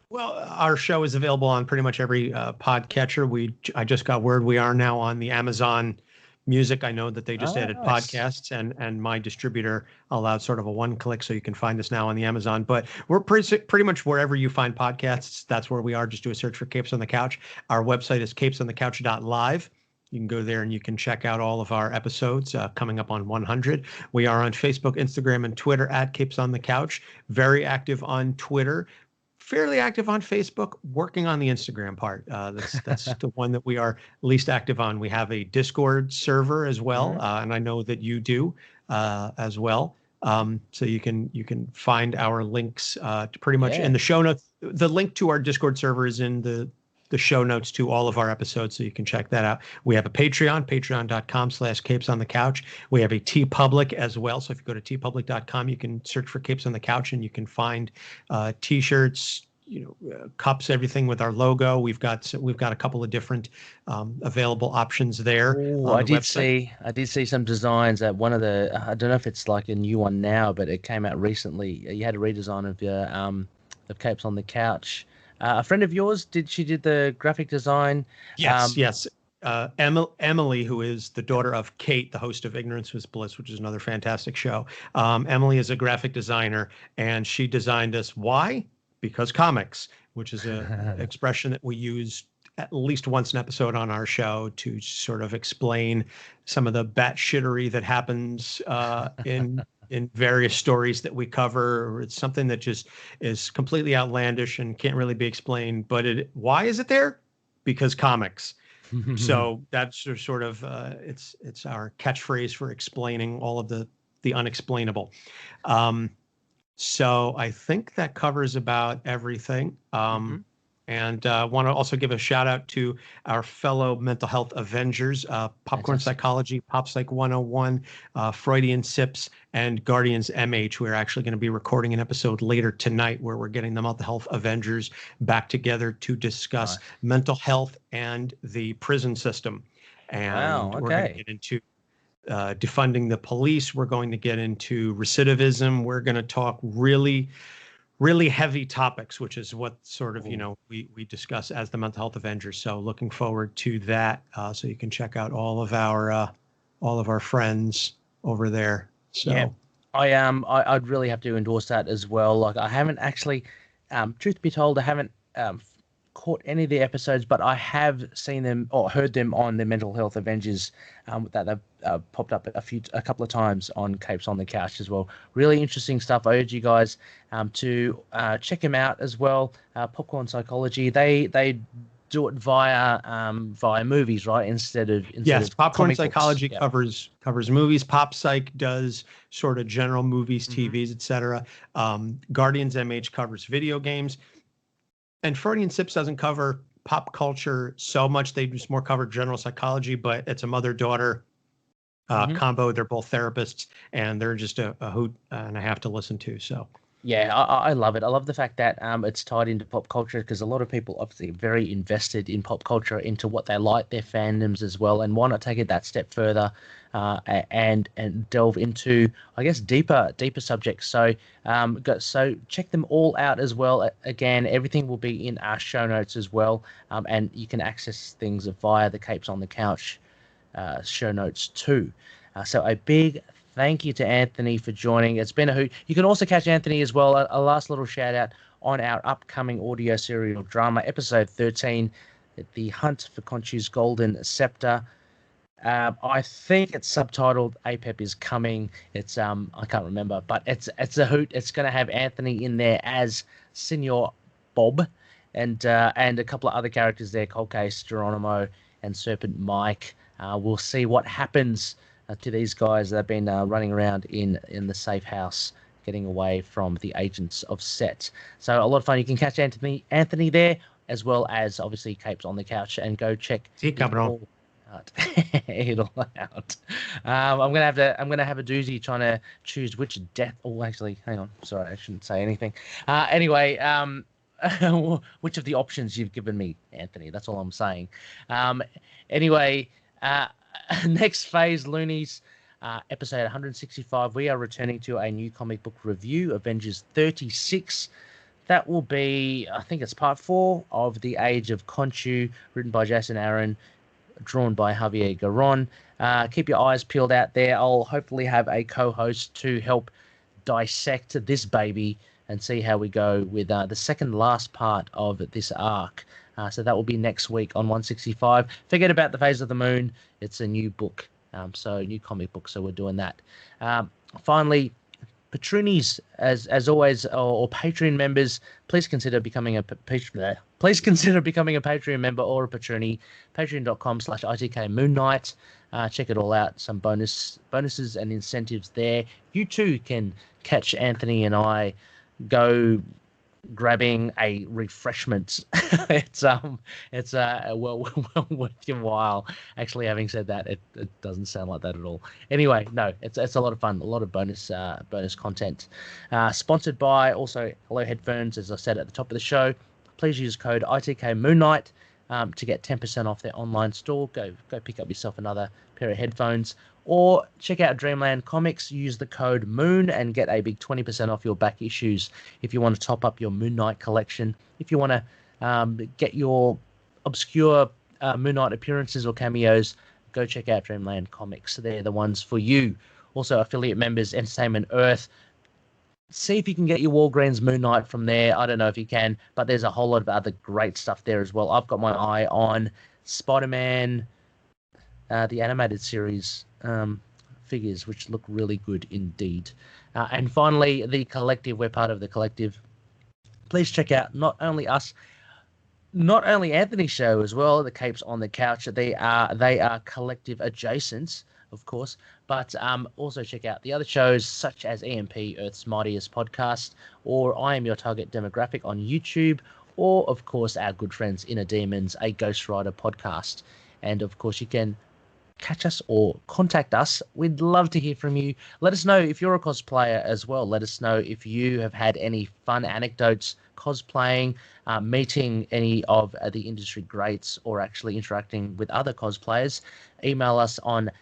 Well, our show is available on pretty much every podcatcher. I just got word we are now on the Amazon Music. I know that they just added podcasts, and my distributor allowed sort of a one-click, so you can find us now on the Amazon. But we're pretty much wherever you find podcasts, that's where we are. Just do a search for Capes on the Couch. Our website is capesonthecouch.live. You can go there and you can check out all of our episodes coming up on 100. We are on Facebook, Instagram, and Twitter at Capes on the Couch. Very active on Twitter, fairly active on Facebook, working on the Instagram part. That's the one that we are least active on. We have a Discord server as well, and I know that you do as well. So you can find our links pretty much in the show notes. The link to our Discord server is in the show notes to all of our episodes, so you can check that out. We have a Patreon, patreon.com/capesonthecouch. We have a TeePublic as well. So if you go to teepublic.com, you can search for Capes on the Couch and you can find t-shirts, cups, everything with our logo. We've got a couple of different available options there. Ooh, I did see some designs at one of the, I don't know if it's like a new one now, but it came out recently. You had a redesign of your of Capes on the Couch. A friend of yours, did the graphic design? Yes, yes. Emily, who is the daughter of Kate, the host of Ignorance Was Bliss, which is another fantastic show. Emily is a graphic designer, and she designed us. Why? Because comics, which is a expression that we use at least once an episode on our show to sort of explain some of the batshittery that happens in various stories that we cover. Or it's something that just is completely outlandish and can't really be explained. But why is it there? Because comics. So that's sort of it's our catchphrase for explaining all of the unexplainable. So I think that covers about everything. And want to also give a shout out to our fellow mental health Avengers, Popcorn Psychology, Pop Psych 101, Freudian Sips, and Guardians MH. We're actually going to be recording an episode later tonight where we're getting the mental health Avengers back together to discuss mental health and the prison system. And we're going to get into defunding the police. We're going to get into recidivism. We're going to talk really heavy topics, which is what sort of, we discuss as the Mental Health Avengers. So looking forward to that. So you can check out all of our friends over there. So yeah, I'd really have to endorse that as well. Like I haven't actually, truth be told, I haven't caught any of the episodes, but I have seen them or heard them on the Mental Health Avengers that they've popped up a couple of times on Capes on the Couch as well. Really interesting stuff. I urge you guys to check them out as well. Popcorn Psychology. They do it via movies, right? Instead of Popcorn Psychology covers movies. Pop Psych does sort of general movies, TVs, etc. Guardians MH covers video games. And Freudian Sips doesn't cover pop culture so much. They just more cover general psychology, but it's a mother-daughter combo. They're both therapists, and they're just a hoot and a half to listen to. So yeah, I love it. I love the fact that it's tied into pop culture because a lot of people obviously are very invested in pop culture, into what they like, their fandoms as well. And why not take it that step further and delve into, I guess, deeper subjects. So so check them all out as well. Again, everything will be in our show notes as well, and you can access things via the Capes on the Couch show notes too. So a big thank you to Anthony for joining. It's been a hoot. You can also catch Anthony as well. A last little shout out on our upcoming audio serial drama, episode 13, The Hunt for Khonshu's Golden Scepter. I think it's subtitled APEP is Coming. It's I can't remember, but it's a hoot. It's going to have Anthony in there as Senor Bob, and a couple of other characters there, Cold Case, Geronimo, and Serpent Mike. We'll see what happens to these guys that have been running around in the safe house, getting away from the agents of Set. So a lot of fun. You can catch Anthony there, as well as obviously Capes on the Couch, and go check it all out. I'm gonna have a doozy trying to choose which death. Oh, actually, hang on. Sorry, I shouldn't say anything. Anyway, which of the options you've given me, Anthony? That's all I'm saying. Anyway. Next phase, Loonies, episode 165. We are returning to a new comic book review, Avengers 36. That will be, I think it's part 4 of The Age of Khonshu, written by Jason Aaron, drawn by Javier Garron. Keep your eyes peeled out there. I'll hopefully have a co-host to help dissect this baby and see how we go with the second last part of this arc. So that will be next week on 165. Forget about the Phase of the Moon. It's a new book, so a new comic book. So we're doing that. Finally, Patroonies, as always, or Patreon members, please consider becoming a Patreon. Please consider becoming a Patreon member or a Patroonie. Patreon.com/ITK Moon Knight. Check it all out. Some bonuses and incentives there. You too can catch Anthony and I go grabbing a refreshment. it's well worth your while. Actually, having said that, it doesn't sound like that at all. Anyway, no, it's a lot of fun, a lot of bonus content. Sponsored by also Hello Headphones, as I said at the top of the show. Please use code ITK Moon Knight to get 10% off their online store. Go pick up yourself another pair of headphones. Or check out Dreamland Comics. Use the code MOON and get a big 20% off your back issues if you want to top up your Moon Knight collection. If you want to get your obscure Moon Knight appearances or cameos, go check out Dreamland Comics. They're the ones for you. Also, affiliate members, Entertainment Earth. See if you can get your Walgreens Moon Knight from there. I don't know if you can, but there's a whole lot of other great stuff there as well. I've got my eye on Spider-Man, the animated series figures, which look really good indeed. And finally, the Collective. We're part of the Collective. Please check out not only Anthony's show as well, the Capes on the Couch. They are Collective adjacent, of course, but also check out the other shows such as EMP, Earth's Mightiest Podcast, or I Am Your Target Demographic on YouTube, or of course our good friends Inner Demons, a Ghost Rider podcast. And of course you can catch us or contact us. We'd love to hear from you. Let us know if you're a cosplayer as well. Let us know if you have had any fun anecdotes cosplaying, meeting any of the industry greats, or actually interacting with other cosplayers. Email us on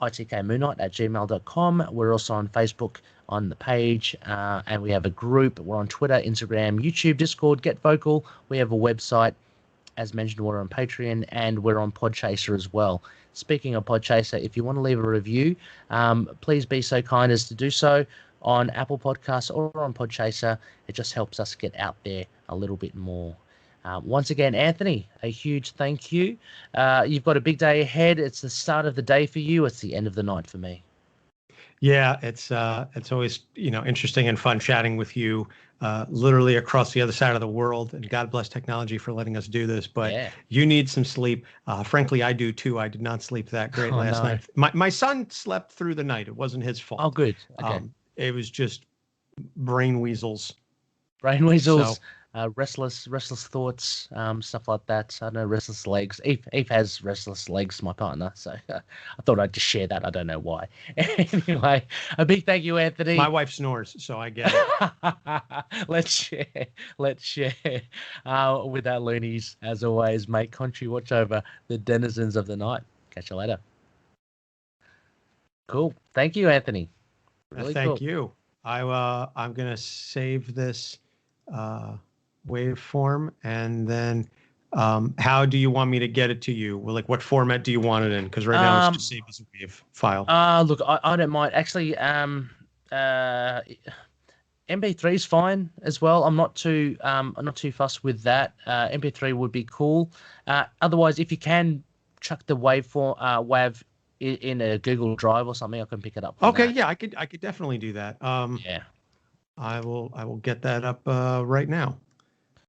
itkmoonnight@gmail.com. We're also on Facebook on the page, and we have a group. We're on Twitter, Instagram, YouTube, Discord, Get Vocal. We have a website. As mentioned, we're on Patreon, and we're on Podchaser as well. Speaking of Podchaser, if you want to leave a review, please be so kind as to do so on Apple Podcasts or on Podchaser. It just helps us get out there a little bit more. Once again, Anthony, a huge thank you. You've got a big day ahead. It's the start of the day for you. It's the end of the night for me. Yeah, it's always interesting and fun chatting with you, literally across the other side of the world. And God bless technology for letting us do this. But You need some sleep. Frankly, I do too. I did not sleep that great last night. My son slept through the night. It wasn't his fault. Oh, good. Okay. It was just brain weasels. Brain weasels. So, restless thoughts, stuff like that. I don't know, restless legs. Eve has restless legs, my partner. So I thought I'd just share that. I don't know why. Anyway, a big thank you, Anthony. My wife snores, so I get it. Let's share with our loonies. As always, mate, Khonshu, watch over the denizens of the night. Catch you later. Cool. Thank you, Anthony. Really thank you. I'm going to save this waveform, and then how do you want me to get it to you? Well, like, what format do you want it in? Because right now it's just saved as a wave file. Look, I don't mind. Actually, MP3 is fine as well. I'm not too fussed with that. MP3 would be cool. Otherwise, if you can chuck the WAV in a Google Drive or something, I can pick it up. Okay, yeah, I could definitely do that. Yeah, I will get that up right now.